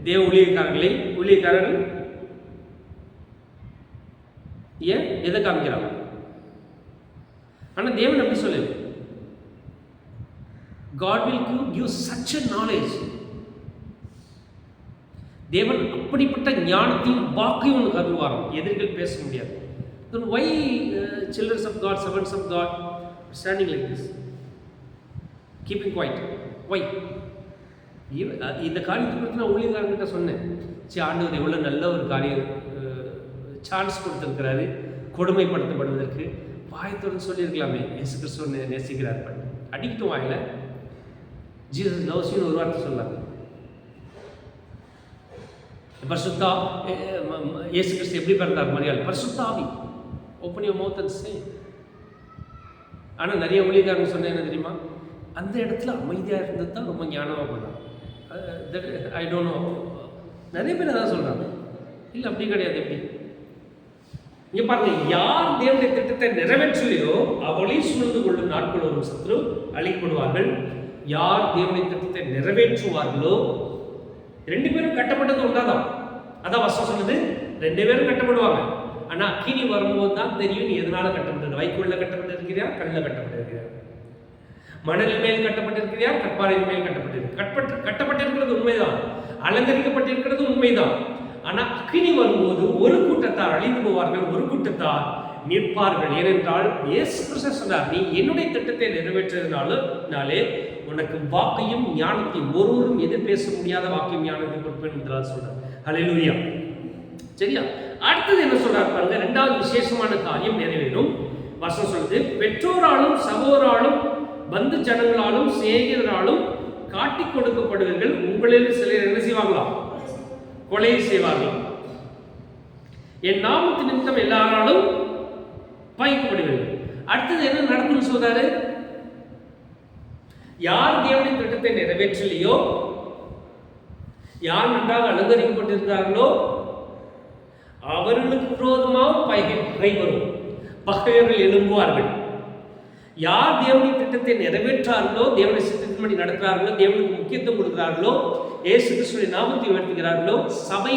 தேவ ஊழியக்காரர்கள் ஏன் எதை காமிக்கிறாங்க? ஆனால் தேவன் அப்படி சொல்லல. God will give such a knowledge. தேவன் அப்படிப்பட்ட ஞானத்தையும் வாக்கையும் உனக்கு அருள்வாராம், எதிரிகள் பேச முடியாது. Then why children of God, servants of God are standing like this, keeping quiet? Why? இந்த காரியத்தை குறித்து நான் ஊழியக்காரங்கிட்ட சொன்னேன். சரி, ஆண்டவர் எவ்வளோ நல்ல ஒரு காரியம் சான்ஸ் கொடுத்துருக்கிறாரு கொடுமைப்படுத்தப்படுவதற்கு. வாயத்தோடு சொல்லியிருக்கலாமே, இயேசு கிறிஸ்துவ நேசிக்கிறார் பண்ணி அடிக்கட்டும் வாயில. ஜீசஸ் லவ்ஸ் யூன்னு ஒரு வார்த்தை சொல்லாங்க. பரிசுத்தா இயேசு கிறிஸ்து எப்படி பிறந்தார் மரியாள்? பரிசுத்தாவி. Open your mouth and say. ஆனால் நிறைய ஊழியக்காரங்க சொன்னேன் என்ன தெரியுமா, அந்த இடத்துல அமைதியாக இருந்தது தான் ரொம்ப ஞானமாக பண்ணாங்க. ஐ டோன்ட் நோ, நிறைய பேர் அதான் சொல்கிறாங்க. இல்லை அப்படி கிடையாது. எப்படி இங்கே பாருங்க, யார் தேவனுடைய திட்டத்தை நிறைவேற்றலையோ அவளை சூழ்ந்து கொள்ளும் நாட்கள் வரும், சத்ரு அழிக்கப்படுவார்கள். யார் தேவனுடைய திட்டத்தை நிறைவேற்றுவார்களோ, 2 பேரும் கட்டப்பட்டது ஒன்றாதான். அதான் வசனம் சொல்லுது, 2 பேரும் கட்டப்படுவாங்க. ஆனால் அக்கினி வரும்போது தான் தெரியும் நீ எதனால கட்டப்பட்டது. வைக்கோல்ல கட்டப்பட்டிருக்கிறியா, கல்லில் கட்டப்பட்டிருக்கிறியா, மணலின் மேல் கட்டப்பட்டிருக்கிறியா, கற்பாறையின் மேல் கட்டப்பட்டிருக்கிறது உண்மைதான், அலங்கரிக்கப்பட்டிருக்கிறது உண்மைதான். ஆனால் அக்கினி வரும்போது ஒரு கூட்டத்தார் அழிந்து போவார்கள், ஒரு கூட்டத்தார் நிற்பார்கள். ஏனென்றால் இயேசு கிறிஸ்து சொன்னார், நீ என்னுடைய திட்டத்தை நிறைவேற்றதுனாலே உனக்கு வாக்கையும் ஞானத்தையும், ஒருவரும் எதிர் பேச முடியாத வாக்கையும் ஞானத்தையும் கொடுப்பேன் என்றால் சொல்றார். ஹல்லேலூயா. சரியா? அடுத்தது என்ன சொல்றார் பாருங்க, 2வது விசேஷமான காரியம் நிறைவேறும். வசனம் சொல்லுது, பெற்றோராலும் சகோதராலும் பந்து ஜனங்களாலும் சிநேகிதராலும் காட்டி கொடுக்கப்படுவீர்கள். உங்களில் சிலர் என்ன செய்வாங்களாம்? கொலை செய்வார்கள். என் நாமத்து நிமித்தம் எல்லாராலும் பாய்க்கப்படுவீர்கள். அடுத்தது என்ன நடக்கும்னு சொல்றாரு, யார் தேவனின் திட்டத்தை நிறைவேற்றலையோ, யார் நன்றாக அலங்கரிக்கப்பட்டிருக்கிறார்களோ அவர்களுக்கு விரோதமாக பகை வரும், பகைவர்கள் எழும்புவார்கள். யார் தேவனின் திட்டத்தை நிறைவேற்றார்களோ, தேவனுடைய சித்தத்தின்படி நடக்கிறார்களோ, தேவனுக்கு முக்கியத்துவம் கொடுக்கிறார்களோ, இயேசு கிறிஸ்துவின் நாமத்தை உயர்த்துகிறார்களோ, சபை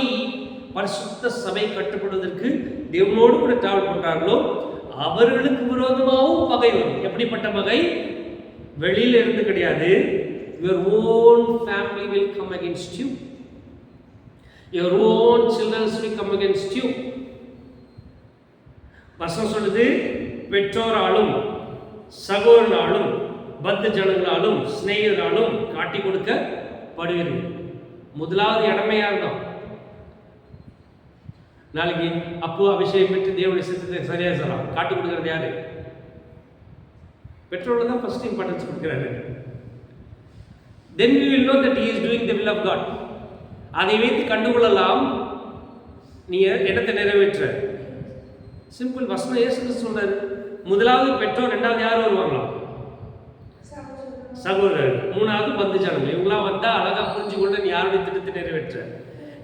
பரிசுத்த சபை கட்டுப்படுவதற்கு தேவனோடு கூட டிராவல் பண்றார்களோ அவர்களுக்கு விரோதமாகவும் பகை வரும். எப்படிப்பட்ட பகை? வெளியில இருந்து கிடையாது. Your own family will come against you. Your own children will come against you. வசனம் சொல்லுது, பெற்றோராலும் சகோதரனாலும் பத்து ஜனங்களாலும் சிநேகிதராலும் காட்டி கொடுக்கப்படுவீர்கள். முதலாவது இடமே யார்தான்? நாளைக்கு அப்போ அபிஷேகம் பெற்று தேவனுடைய சித்தத்தை சரியா சொல்லலாம். காட்டி கொடுக்கறது யாரு? பெற்றோர் தான் ஃபர்ஸ்ட் இம்பார்ட்டன்ஸ் கொடுக்கிறாரு. Then we will know that he is doing the will of God. அதை வைத்து கண்டுகொள்ளலாம் நீ என்னத்தை நிறைவேற்ற. சிம்பிள். வசனம் இயேசு கிறிஸ்து சொல்றாரு, முதலாவது பெற்றோர், 2வது யார் வருவாங்களாம்? சகோதரர், 3வது பந்து ஜனங்கள். இவங்களாம் வந்தா அழகா புரிஞ்சு கொண்டு நீ யாருடைய திட்டத்தை நிறைவேற்ற.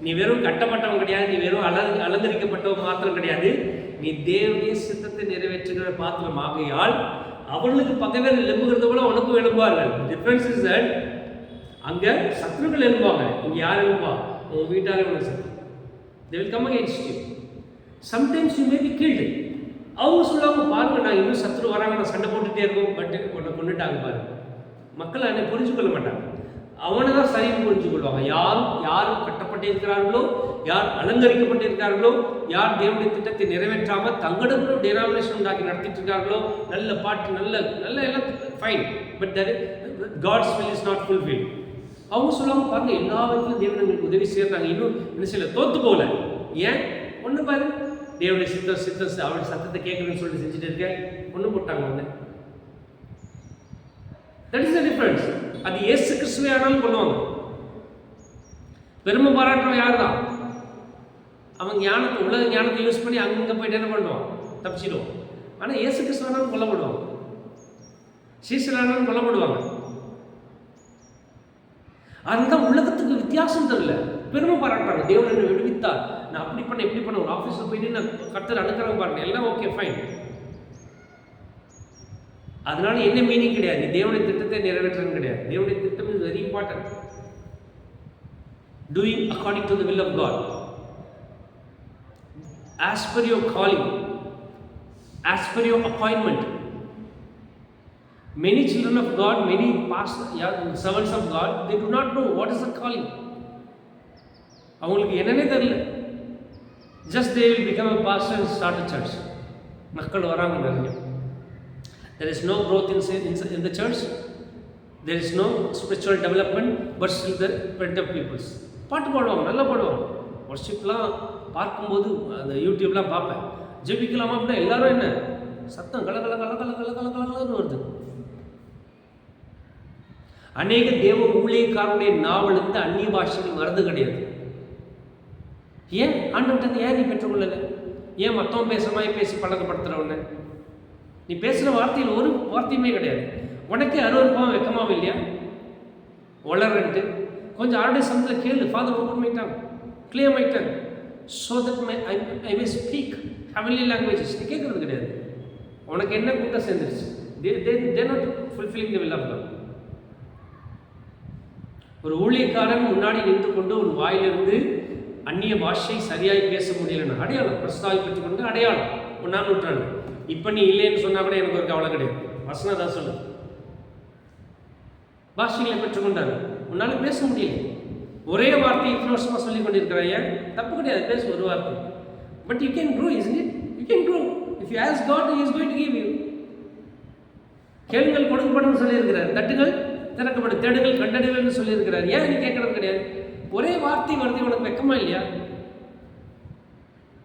நீ வெறும் கட்டப்பட்டவன் கிடையாது, நீ வெறும் அலங்கரிக்கப்பட்டவன் மாத்திரம் கிடையாது, நீ தேவனுடைய சித்தத்தை நிறைவேற்றுகிற பாத்திரம் ஆகையால் அவர்களுக்கு பகைவர் எழும்புகிறது போல உனக்கும் எழும்புவார்கள். டிஃபரன்ஸ் இஸ் தட் அங்க சத்துருக்கள் எழும்புவாங்க, இங்க யார் எழும்புவா? உன் வீட்டாரே உனக்கு சத்துரு. They will come against you. Sometimes you may be killed. அவங்க சொல்லுவாங்க, பாருங்க நான் இன்னும் சத்துரு வராங்க, நான் சண்டை போட்டுட்டே இருக்கோம், பட் உன்னை கொண்டுட்டாங்க பாருங்க. மக்கள் என்னை புரிஞ்சு கொள்ள மாட்டாங்க, அவனை தான் சரின்னு புரிஞ்சு கொள்வாங்க. யாரும் கட்டப்பட்டிருக்கிறார்களோ, யார் அலங்கரிக்கப்பட்டிருக்கிறார்களோ, யார் தேவனுடைய திட்டத்தை நிறைவேற்றாமல் தங்களுடைய டெனாமினேஷன் உண்டாக்கி நடத்திட்டு இருக்கார்களோ, நல்ல பாட்டு, நல்ல நல்ல எல்லாம் fine, but God's will is not fulfil. அவங்க சொல்லுவாங்க, பாருங்க எல்லா விதத்திலும் தேவன் எங்களுக்கு உதவி செய்யறாங்க, இன்னும் என்ன செய்யல, தோத்து போகல. ஏன்? ஒன்று பாரு, தேவனுடைய சித்தம் அவருடைய சத்தத்தை கேட்கணும்னு சொல்லி செஞ்சுட்டு இருக்கேன், ஒன்று போட்டாங்க ஒன்று. That is the difference. அது இயேசு கிறிஸ்துவே ஆனாலும் பண்ணுவாங்க. பெருமை பாராட்டுறவன் யார் தான்? அவன் ஞானத்தை, உலக ஞானத்தை யூஸ் பண்ணி அங்கங்கே போயிட்டு என்ன பண்ணுவான்? தப்பிச்சிடுவான். ஆனால் இயேசு கிறிஸ்து ஆனாலும் கொல்லப்படுவாங்க, சீசர் ஆனாலும் கொல்லப்படுவாங்க. அதுதான் உலகத்துக்கு வித்தியாசம் தெரியல. பெருமை பாராட்டுறாங்க, தேவன் என்னை விடுவித்தார், நான் அப்படி பண்ண இப்படி பண்ண, ஒரு ஆஃபீஸில் போயிட்டு நான் கர்த்தர் அனுக்கிறவங்க பாருங்க, எல்லாம் ஓகே ஃபைன். அதனால என்ன மீனிங் கிடையாது, நீ தேவனுடைய திட்டத்தை நிறைவேற்றுறது கிடையாது. தேவனுடைய திட்டம் is very important. Doing according to the will of God, as per your calling, as per your appointment. Many children of God, many pastors, servants of God, they do not know what is the calling. அவங்களுக்கு என்னன்னே தெரியல. Just they will become a pastor and start a church. மக்கள் வராங்க நிறைய. There is no growth in the church. There is no spiritual development, but still the print of peoples. பாட்டு பாடுவாங்க, நல்லா பாடுவாங்க, ஒர்ஷிப்லாம் பார்க்கும்போது அந்த யூடியூப்லாம் பார்ப்பேன். ஜெபிக்கலாமா அப்படின்னா எல்லாரும் என்ன சத்தம் கல கல கல கல கல கல கலன்னு வருது. அநேக தேவ ஊழியக்காரனுடைய நாவலிருந்து அந்நிய பாஷைகள் வரது கிடையாது. ஏன் ஆண்டவர்கிட்ட ஏன் நீ பெற்றுக்கொள்ளலை? ஏன் மற்றவன் பேசுகிற மாதிரி பேசி பழக்கப்படுத்துகிறவன? நீ பேசுகிற வார்த்தையில் ஒரு வார்த்தையுமே கிடையாது. உனக்கே அருவருப்பாக வெக்கமாவும் இல்லையா? வளரன்ட்டு கொஞ்சம் ஆல்ரெடி சமத்தில் கேளு. ஃபாதர் ஓப்பன் மைட்டாங்க, கிளியர் மைட்டாங்க, so that I may speak heavenly languages. நீ கேட்குறது கிடையாது. உனக்கு என்ன கூட்டம் சேர்ந்துருச்சு? They not fulfilling the will of God. ஒரு ஊழியக்காரன் முன்னாடி நின்று கொண்டு ஒரு வாயிலிருந்து அந்நிய பாஷை சரியாய் பேச முடியலன்னு அடையாளம், பிரஸ்தாவை பெற்றுக்கொண்டு அடையாளம். 1ஆம் நூற்றாண்டு. இப்போ நீ இல்லைன்னு சொன்னால் கூட எனக்கு ஒரு கவலை கிடையாது. வசனம் தான் சொல்லு. பாஷைகளை பெற்றுக்கொண்டாரு, உன்னால பேச முடியல. ஒரே வார்த்தை இத்தனை வருஷமா சொல்லி கொண்டிருக்கிறாய, தப்பு கிடையாது, பேச ஒரு வார்த்தை. But you can grow, isn't it? You can grow. If you ask God, He is going to give you. கேளுங்கள் கொடுக்கப்படும் சொல்லியிருக்கிறார், தட்டுகள் திறக்கப்படும், தேடுகள் கண்டடைவல்னு சொல்லியிருக்கிறார். ஏன் நீ கேட்கறது கிடையாது? ஒரே வார்த்தை வருது, உனக்கு வெக்கமா இல்லையா?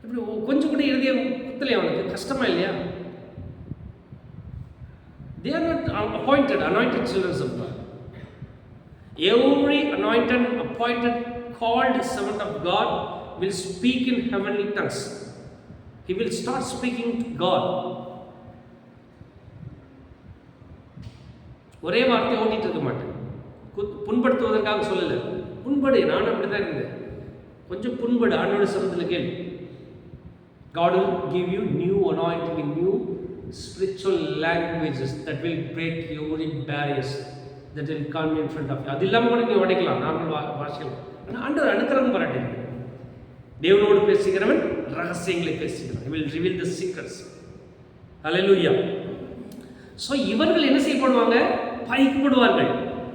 இப்படி கொஞ்சம் கூட எழுதிய குத்தலையா? உனக்கு கஷ்டமா இல்லையா? They are not anointed children of God. Every anointed, appointed, called servant of God will speak in heavenly tongues. He will start speaking to God. ஒரே வார்த்தை ஓட்டிட்டு இருக்க மாட்டேன். புண்படுத்துவதற்காக சொல்லலை, புண்படு. நான் அப்படி தான் இருந்தேன். கொஞ்சம் புண்படு, ஆண்டோட சமத்தில் கேள்வி. God will give you new anointing in new spiritual languages that will break every barriers that will come in front of you. அது இல்லாமல் கூட நீ உடைக்கலாம் நார்மல் பாஷையில். ஆனால் ஆண்டவர் அனுக்கிரகம் பாராட்டேன். தேவனோடு பேசுகிறவன் ரகசியங்களை பேசுகிறான். He will reveal the secrets. Hallelujah. So இவர்கள் என்ன செய்யப்படுவாங்க? பறிக்கப்படுவார்கள்.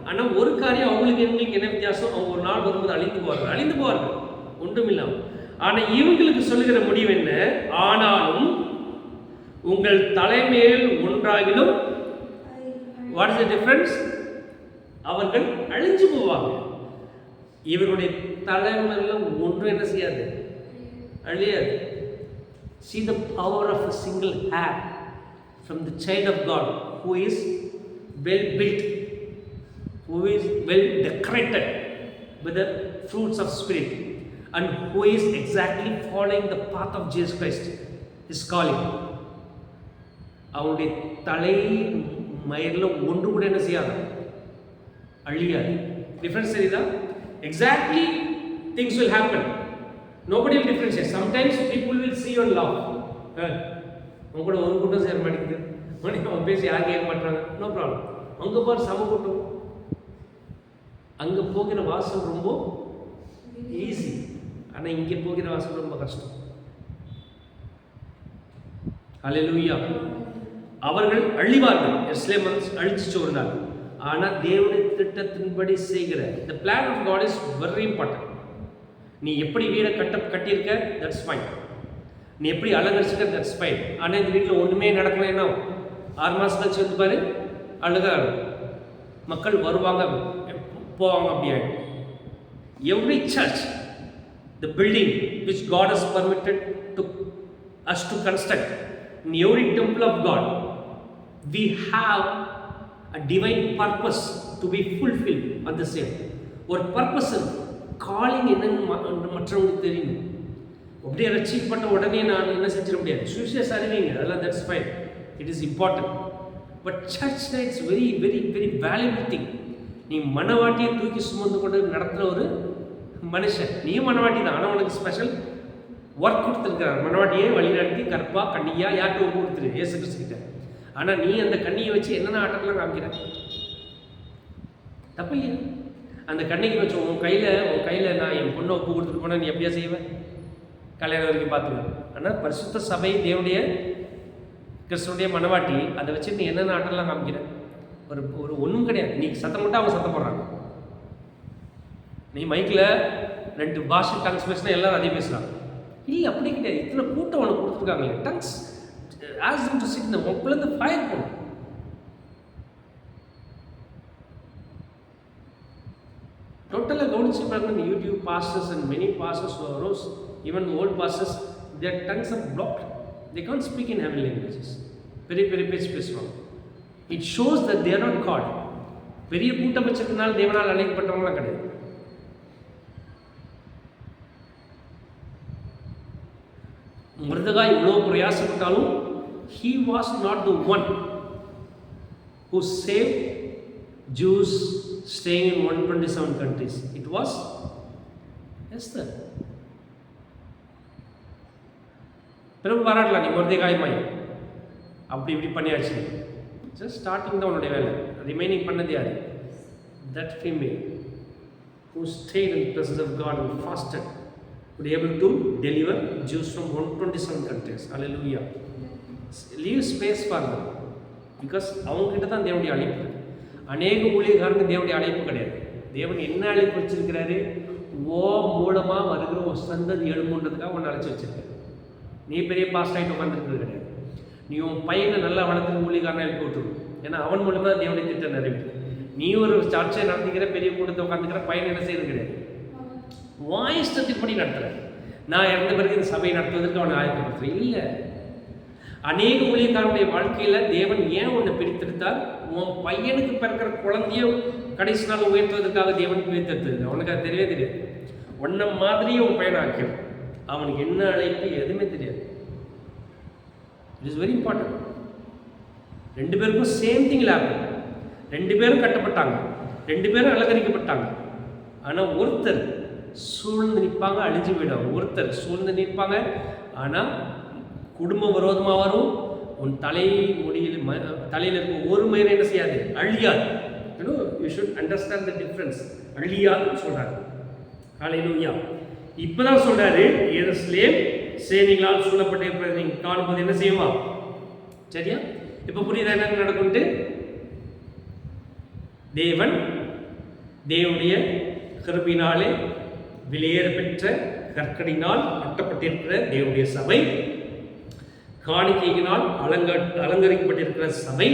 ஆனால் ஒரு காரியம் அவங்களுக்கு எங்களுக்கு என்ன வித்தியாசம்? அவங்க ஒரு நாள் வரும்போது அழிந்து போவார்கள் ஒன்றுமில்லாமல். ஆனால் இவங்களுக்கு சொல்லுகிற முடிவு என்ன? ஆனாலும் உங்கள் தலைமையில் ஒன்றாகிலும், வாட் இஸ் தி டிஃபரன்ஸ்? அவர்கள் அழிஞ்சு போவாங்க. இவருடைய தலைமையில் ஒன்றும் என்ன செய்யாது? அழியாது. See the power of a single hair from the child of God who is well built, who is well decorated with the fruits of spirit, and who is exactly following the path of Jesus Christ, his calling. அவனுடைய தலை மயிரில் ஒன்று கூட என்ன செய்யாது? அழியாது. டிஃபரன்ஸ் தெரியுதா? Exactly things will happen. Nobody will differentiate. Sometimes people will see you and laugh. அவங்க கூட ஒரு கூட்டம் சேர மாட்டேங்குது, அவன் பேசி யார் கேட்க மாட்டாங்க, நோ ப்ராப்ளம். அங்கே பாரு சம கூட்டம். அங்கே போகிற வாசல் ரொம்ப ஈஸி, ஆனால் இங்கே போகிற வாசல் ரொம்ப கஷ்டம். ஹல்லேலூயா. அவர்கள் அழிவார்கள். எருசலேமை அழிச்சு சோர்ந்தார்கள். ஆனால் தேவனுடைய திட்டத்தின்படி செய்கிற the plan of God is very important. நீ எப்படி வீடை கட்டியிருக்க, தட்ஸ் ஃபைன். நீ எப்படி அலங்கரிச்சுக்க, தட்ஸ் ஃபைன். ஆனால் இந்த வீட்டில் ஒன்றுமே நடக்கலைன்னா 6 மாதம் கழிச்சு வந்து பாரு, அழகா மக்கள் வருவாங்க போவாங்க, அப்படி ஆகிடும். Every church, the building which God has permitted to us to construct, in every temple of God, we have a divine purpose to be fulfilled on the same. ஒரு பர்பஸ் இருக்கு. காலிங் என்னன்னு மற்றவங்களுக்கு தெரியும். அப்படியே ரட்சிக்கப்பட்ட உடனே நான் என்ன செஞ்சிட முடியாது. சுவிசேஷம் அறிவிங்க, அதெல்லாம் that's fine, it is important. But church it's very very very valuable thing. நீ மனவாட்டியை தூக்கி சுமந்து கொண்டு நடத்துகிற ஒரு மனுஷன், நீயும் மனவாட்டி தான். ஆனால் உனக்கு ஸ்பெஷல் ஒர்க் கொடுத்துருக்கிறார். மனவாட்டியே வழிநடத்தி கற்பா கண்ணியா யார்கிட்ட ஒப்பு கொடுத்துரு, இயேசு கிறிஸ்துக்கிட்ட. ஆனால் நீ அந்த கண்ணியை வச்சு என்னென்ன ஆட்டம்லாம் காமிக்கிற? தப்பு இல்லையா? அந்த கண்ணிக்கு வச்சு உன் கையில் நான் என் பொண்ணை ஒப்பு கொடுத்துட்டு போனால் நீ எப்படியா செய்வேன்? கல்யாணம் வரைக்கும் பார்த்துவேன். ஆனால் பரிசுத்த சபை தேவனுடைய கிறிஸ்துவனுடைய மனவாட்டி, அதை வச்சு நீ என்னென்ன ஆட்டம்லாம் காமிக்கிற? ஒரு ஒன்றும் கிடையாது. நீ சத்தம் மட்டும் அவங்க சத்தம் போடுறாங்க. நீ மைக்கில் 2 பாஷை டங்ஸ் பேசினா எல்லாரும் அதே பேசுகிறாங்க. இல்லை, அப்படி கிடையாது. இத்தனை கூட்டம் உனக்கு கொடுத்துருக்காங்களே, tongues as them to sit in the உங்களுக்குள்ள ஃபயர் போடும். டோட்டலாக கவனிச்சு பாருங்க, YouTube pastors and many pastors rose, even old pastors, their tongues are blocked. They can't speak in heaven languages. பெரிய பெரிய பேச்சு பேசுவாங்க. It shows that they are not God. பெரிய கூட்டம் வச்சிருக்கனால தேவனால் அழைக்கப்பட்டவங்களாம் கிடையாது. மொர்தெகாய் இவ்வளோ பிரயாசப்பட்டாலும் he was not the one who saved Jews staying in 127 countries. It was Esther. பிறகு பாராட்டலாம், நீ மொர்தெகாய் மாய் அப்படி இப்படி பண்ணியாச்சு. ஜஸ்ட் ஸ்டார்டிங் தான் உன்னுடைய வேலை. ரிமைனிங் பண்ணது யாரு? That female who stayed in the presence of God and fasted, would be able to deliver Jews from 127 countries. Hallelujah. Leave space for them, because அவங்ககிட்ட தான் தேவனுடைய அழைப்பு. அநேக ஊழியக்காரங்க தேவனுடைய அழைப்பு கிடையாது. தேவன் என்ன அழைப்பு வச்சிருக்கிறாரு? ஓ மூலமாக வருகிற ஒரு சந்ததி எழும்புன்றதுக்காக ஒன்று அழைச்சி வச்சிருக்காரு. நீ பெரிய பாஸ்ட் ஆகிட்டு உட்காந்துருக்கிறது கிடையாது. நீ உன் பையனை நல்லா வளர்த்துக்கு ஊழியக்காரனை எழுப்பி விட்டுருவோம். ஏன்னா அவன் மூலமாக தான் தேவனுடைய திட்டம் நிறைவேற்று. நீ ஒரு சர்ச்சை நடத்திக்கிற, பெரிய கூட்டத்தை உட்காந்துக்கிற, பையன் என்ன செய்யறது கிடையாது. வாயிஷ்டத்தின்படி நடத்துகிற. நான் இறந்த பிறகு இந்த சபையை நடத்துவதற்கு அவனை ஆயத்தப்படுத்துறேன் இல்லை. அநேக ஊழியக்காரனுடைய வாழ்க்கையில் தேவன் ஏன் உன்னை பிரித்தெடுத்தார்? உன் பையனுக்கு பிறக்கிற குழந்தைய கடைசி நாள் உயர்த்துவதற்காக தேவன் பிரித்தெடுத்தது. அவனுக்கு அது தெரியவே தெரியாது. உன்ன மாதிரியே உன் பையனை ஆக்கிடும். அவனுக்கு என்ன அழைப்பு எதுவுமே தெரியாது. It is very important. ரெண்டு பேருக்கும் சேம் திங் லேப். ரெண்டு பேரும் கட்டப்பட்டாங்க, ரெண்டு பேரும் அலங்கரிக்கப்பட்டாங்க. ஆனால் ஒருத்தர் சூழ்ந்து நிற்பாங்க, அழிஞ்சு போயிடுவாங்க. ஒருத்தர் சூழ்ந்து நிற்பாங்க, ஆனால் குடும்ப விரோதமாக வரும். உன் தலையில் இருக்கும் ஒரு மயிரை என்ன செய்யாது? அழியாது. You should understand the difference. அழியாதுன்னு சொல்கிறாரு. ஹல்லேலூயா. இப்போ தான் சொல்கிறாரு, எருசலேம் சேனைகளால் சூழப்பட்டிருப்பதை நீங்கள் காணும்போது என்ன செய்யுமா? சரியா? இப்போ புரியுதா என்ன நடக்கும்ட்டு? தேவனுடைய கிருபையினாலே வெளியேற பெற்ற கற்களினால் கட்டப்பட்டிருக்கிற தேவனுடைய சபை, காணிக்கையினால் அலங்கரிக்கப்பட்டிருக்கிற சபை,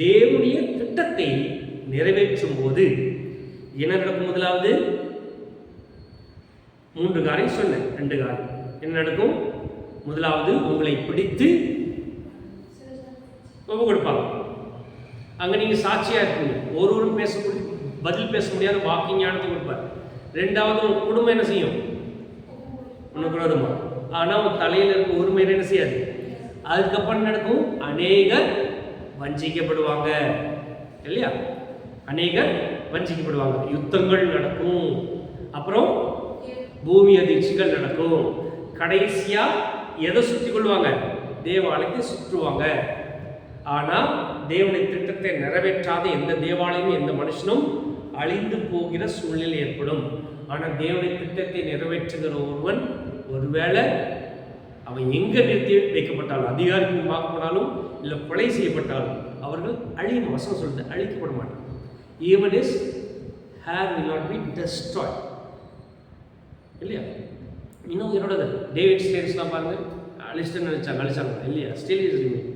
தேவனுடைய திட்டத்தை நிறைவேற்றும் போது என்ன நடக்கும்? முதலாவது 3 காரியம் சொன்னேன், 2 காரியம். என்ன நடக்கும்? முதலாவது, உங்களை பிடித்து ஒப்பு கொடுப்பாங்க. அங்கே நீங்கள் சாட்சியாக இருக்கீங்க. ஒருவரும் பதில் பேச முடியாத வாக்கிங் ஞானத்தை கொடுப்பார். 2வது, உங்கள் குடும்பம் என்ன செய்யும்? உனக்கு விரோதமா. ஆனால் உன் தலையில் இருக்க ஒரு மயிரை என்ன செய்யாது. அதுக்கப்புறம் நடக்கும், அநேகர் வஞ்சிக்கப்படுவாங்க இல்லையா? அநேகர் வஞ்சிக்கப்படுவாங்க. யுத்தங்கள் நடக்கும். அப்புறம் பூமி அதிர்ச்சிகள் நடக்கும். கடைசியா எதை சுற்றி கொள்வாங்க? தேவாலயத்தை சுற்றுவாங்க. ஆனால் தேவனுடைய திட்டத்தை நிறைவேற்றாத எந்த தேவாலயமும் எந்த மனுஷனும் அழிந்து போகிற சூழ்நிலை ஏற்படும். ஆனால் தேவனுடைய திட்டத்தை நிறைவேற்றுகிற ஒருவன், ஒருவேளை அவன் எங்கே நிறுத்தி வைக்கப்பட்டாலும், அதிகாரிக்கு வாக்கப்பட்டாலும் இல்லை கொலை செய்யப்பட்டாலும், அவர்கள் அழியும். வசனம் சொல்லுது, அழிக்கப்பட மாட்டாங்க. Even is hair will not be Detroit இல்லையா? இன்னும் என்னோட டேவிட் ஸ்டேன்ஸ்லாம் பாருங்க, அழிச்சிட்டு அழிச்சாங்க இல்லையா? Still is remain.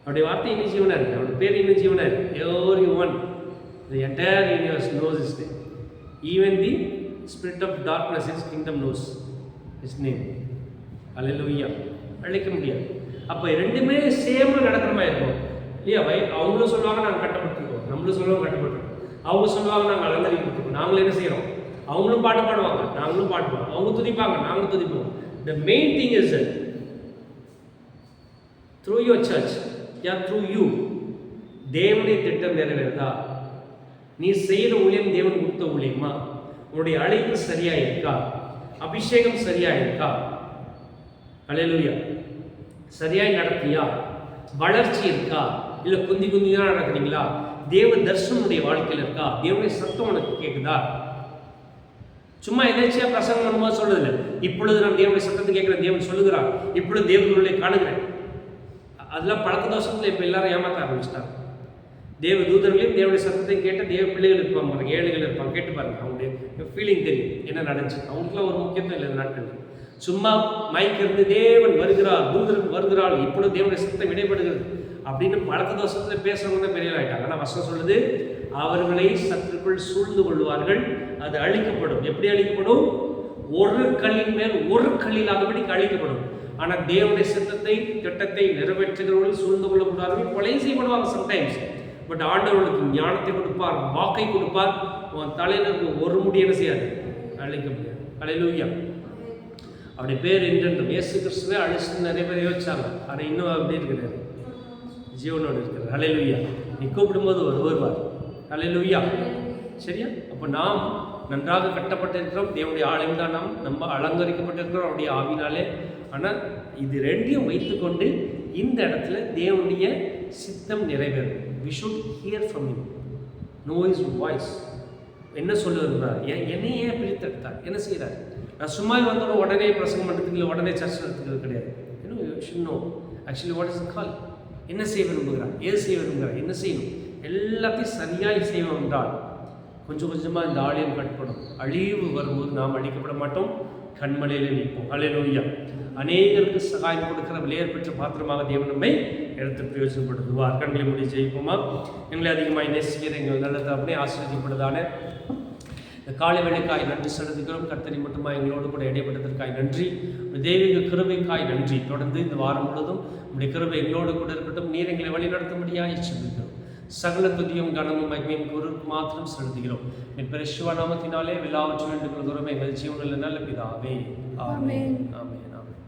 அவருடைய வார்த்தை இன்னும் ஜீவனா இருக்கு, அவருடைய பேர் இன்னும் ஜீவனா இருக்கு. Everyone, the entire universe knows is name. Even the spirit of darkness is kingdom knows is name. Hallelujah. அழைக்க முடியாது. அப்போ ரெண்டுமே சேமாக நடக்கிற மாதிரி இருக்கும் இல்லையா? அவங்களும் சொல்லுவாங்க நாங்கள் கட்டப்பட்டிருக்கோம், நம்மளும் சொல்லுவாங்க கட்டப்பட்டிருக்கோம். அவங்க சொல்லுவாங்க நாங்கள் அலங்கரிக்கப்பட்டிருக்கோம். நாங்களும் என்ன செய்கிறோம்? அவங்களும் பாட்டு பாடுவாங்க, நாங்களும் பாட்டு பாடுவோம். அவங்க துதிப்பாங்க, நாங்களும் துதிப்போம். The main thing is through your search, through you, தேவனுடைய திட்டம் நிறைவேறதா? நீ செய்கிற ஊழியம் தேவன் கொடுத்த ஊழியமா? உன்னுடைய அழைப்பு சரியா இருக்கா? அபிஷேகம் சரியா இருக்கா? ஹல்லேலூயா. சரியாய் நடத்தியா? வளர்ச்சி இருக்கா? இல்லை குந்தி குந்தி தான் நடக்கிறீங்களா? தேவ தர்ஷனுடைய வாழ்க்கையில் இருக்கா? தேவனுடைய சத்தம் உனக்கு கேட்குதா? சும்மா எதாச்சியா பிரசங்கம் பண்ணும்போது சொல்றதில்லை, இப்பொழுது நான் தேவனுடைய சத்தத்தை கேட்கிறேன், தேவன் சொல்லுகிறான், இப்பொழுது தேவனுடைய காணுகிறேன். அதெல்லாம் பழக்க தோஷத்தில் இப்போ எல்லாரும் ஏமாற்ற ஆரம்பிச்சிட்டாங்க. தேவ தூதர்களையும் தேவனுடைய சத்தத்தை கேட்ட தேவ பிள்ளைகள் இருப்பாங்க, பாருங்க, ஏழைகள் இருப்பாங்க. கேட்டு பாருங்க, அவங்களுடைய ஃபீலிங் தெரியும் என்ன நடந்துச்சு. அவங்களுக்குலாம் ஒரு முக்கியத்துவம் இல்லை இந்த நாட்கள். சும்மா மைக் இருந்து தேவன் வருகிறார், தூதர்கள் வருகிறாள், இப்பொழுது தேவனுடைய சத்தம் விடைபடுகிறது அப்படின்னு பழக்க தோஷத்தில் பேசுறவங்க தான் பெரிய ஆகிட்டாங்க. ஆனால் வசனம் சொல்லுது, அவர்களை சத்துருக்குள் சூழ்ந்து கொள்வார்கள். அது அழிக்கப்படும். எப்படி அழிக்கப்படும்? ஒரு கல்லின் மேல் ஒரு கல்லில்லாதபடி அழிக்கப்படும். ஆனால் தேவனுடைய சித்தத்தை திட்டத்தை நிறைவேற்றுகிறவர்கள் சூழ்ந்து கொள்ளக்கூடாதவர்கள் கொலை செய்யப்படுவாங்க சம்டைம்ஸ். பட் ஆண்டவர்களுக்கு ஞானத்தை கொடுப்பார், வாக்கை கொடுப்பார். உன் தலையினருக்கு ஒரு முடி என்ன செய்யாது, அழிக்க முடியாது. அல்லேலூயா. அப்படி பேர் என்றென்றும் இயேசு கிறிஸ்துவே அழிச்சு நிறைய பேர் யோசிச்சாங்க. ஆனால் இன்னும் அப்படி இருக்கிறார், ஜீவனோடு இருக்கிறார். அல்லேலூயா. நீ கூப்பிடும்போது வருவார். அல்லேலூயா. சரியா? அப்போ நாம் நன்றாக கட்டப்பட்டிருக்கிறோம். தேவனுடைய ஆலயம் தான் நம்ம அலங்கரிக்கப்பட்டிருக்கிறோம் அவருடைய ஆவினாலே. ஆனால் இது ரெண்டையும் வைத்துக்கொண்டு இந்த இடத்துல தேவனுடைய சித்தம் நிறைவேறும். We should hear from him, know his voice. என்ன சொல்லுகிறார், என்னை ஏன் பிரித்தெடுத்தார், என்ன செய்கிறார்? நான் சும்மா வந்தோம் உடனே பிரசங்கம் பண்ணுறதுக்கு இல்லை, உடனே சர்ச்சை நடத்துக்கிறது கிடையாது. you should know actually what is the call. என்ன செய்ய விரும்புகிறார், ஏது செய்ய விரும்புகிறார், என்ன செய்யணும், எல்லாத்தையும் சரியாக செய்வோம் என்றால் கொஞ்சம் கொஞ்சமாக இந்த ஆலயம் கட்டப்படும். அழிவு வரும்போது நாம் அழிக்கப்பட மாட்டோம், கண்மலையில் நிற்போம். அல்லேலூயா. அநேகருக்கு சகாயம் கொடுக்கிற விலையேற பெற்ற பாத்திரமாக தேவன் நம்மை எடுத்து பிரயோஜனப்படுத்துவார். கண்களை மூடி ஜெயிப்போமா? எங்களை அதிகமாக நேசிக்கிற எங்கள் நல்லது அப்படியே ஆசீர்வதிக்கப்படுதான இந்த காலை வேலைக்காய் நன்றி செலுத்துகிறோம். கர்த்தரை மட்டுமா எங்களோடு கூட இடைப்பட்டதற்காய் நன்றி. தெய்வீக கிருபைக்காய் நன்றி. தொடர்ந்து இந்த வாரம் முழுவதும் உடைய கிருபை எங்களோடு கூட இருக்கட்டும். நீர் எங்களை வழி நடத்தும்படியாக செலுத்துகிறோம். சகல துதியும் கனமும் மகிமையும் குருக்கு மாத்திரம் செலுத்துகிறோம். என் பரிசுத்த நாமத்தினாலே எல்லாவற்றையும் வேண்டுகிறோம் எங்கள் ஜீவனில் நல்ல பிதாவே. ஆமென். ஆமென். ஆமென்.